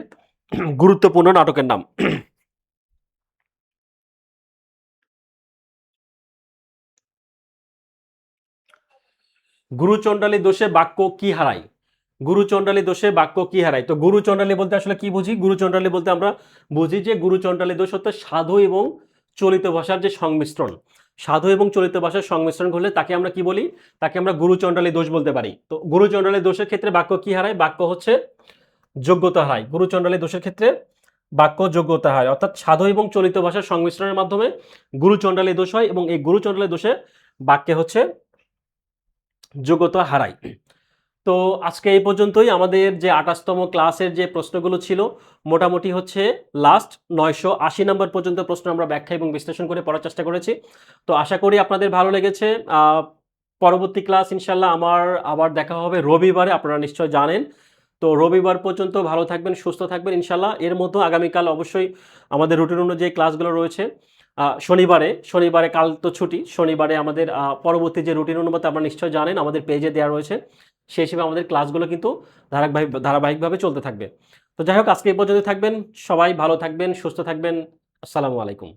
গুরুত্বপূর্ণ নাটকের নাম। গুরুচণ্ডালী দোষে বাক্য কি হারায়? গুরুচণ্ডালী দোষে বাক্য কি হারায়? তো গুরুচণ্ডালী বলতে আসলে কি বুঝি? গুরুচণ্ডালী বলতে আমরা বুঝি যে গুরুচণ্ডালী দোষ হচ্ছে সাধু এবং চলিত ভাষার যে সংমিশ্রণ, সাধু এবং চলিত ভাষার সংমিশ্রণ ঘটলে তাকে আমরা কি বলি? তাকে আমরা গুরুচণ্ডালী দোষ বলতে পারি। তো গুরুচণ্ডালী দোষের ক্ষেত্রে বাক্য কি হারায়? বাক্য হচ্ছে যোগ্যতা হারায়। গুরুচণ্ডালী দোষের ক্ষেত্রে বাক্য যোগ্যতা হারায়। অর্থাৎ সাধু এবং চলিত ভাষার সংমিশ্রণের মাধ্যমে গুরুচণ্ডালী দোষ হয় এবং এই গুরুচণ্ডালী দোষে বাক্যে হচ্ছে যোগ্যতা হারায়। তো আজকে এই পর্যন্তই। আমাদের যে ২৮ তম ক্লাসের যে প্রশ্নগুলো ছিল মোটামুটি হচ্ছে লাস্ট ৯৮০ নাম্বার পর্যন্ত প্রশ্ন আমরা ব্যাখ্যা এবং বিশ্লেষণ করে পড়ার চেষ্টা করেছি। তো আশা করি আপনাদের ভালো লেগেছে। আ পরবর্তী ক্লাস ইনশাআল্লাহ আমার আবার দেখা হবে রবিবারে, আপনারা নিশ্চয়ই জানেন। তো রবিবার পর্যন্ত ভালো থাকবেন, সুস্থ থাকবেন ইনশাআল্লাহ। এর মধ্যে আগামীকাল অবশ্যই আমাদের রুটিন অনুযায়ী ক্লাসগুলো রয়েছে। শনিবারে কাল তো ছুটি। শনিবারে আমাদের পরবর্তী যে রুটিন অনুপাতে আপনারা নিশ্চয়ই জানেন আমাদের পেজে দেয়া রয়েছে। সেই হিসেবে আমাদের ক্লাসগুলো কিন্তু ধারাবাহিকভাবে চলতে থাকবে। তো যাই হোক আজকে এই পর্যন্ত থাকবেন। সবাই ভালো থাকবেন, সুস্থ থাকবেন। আসসালামু আলাইকুম।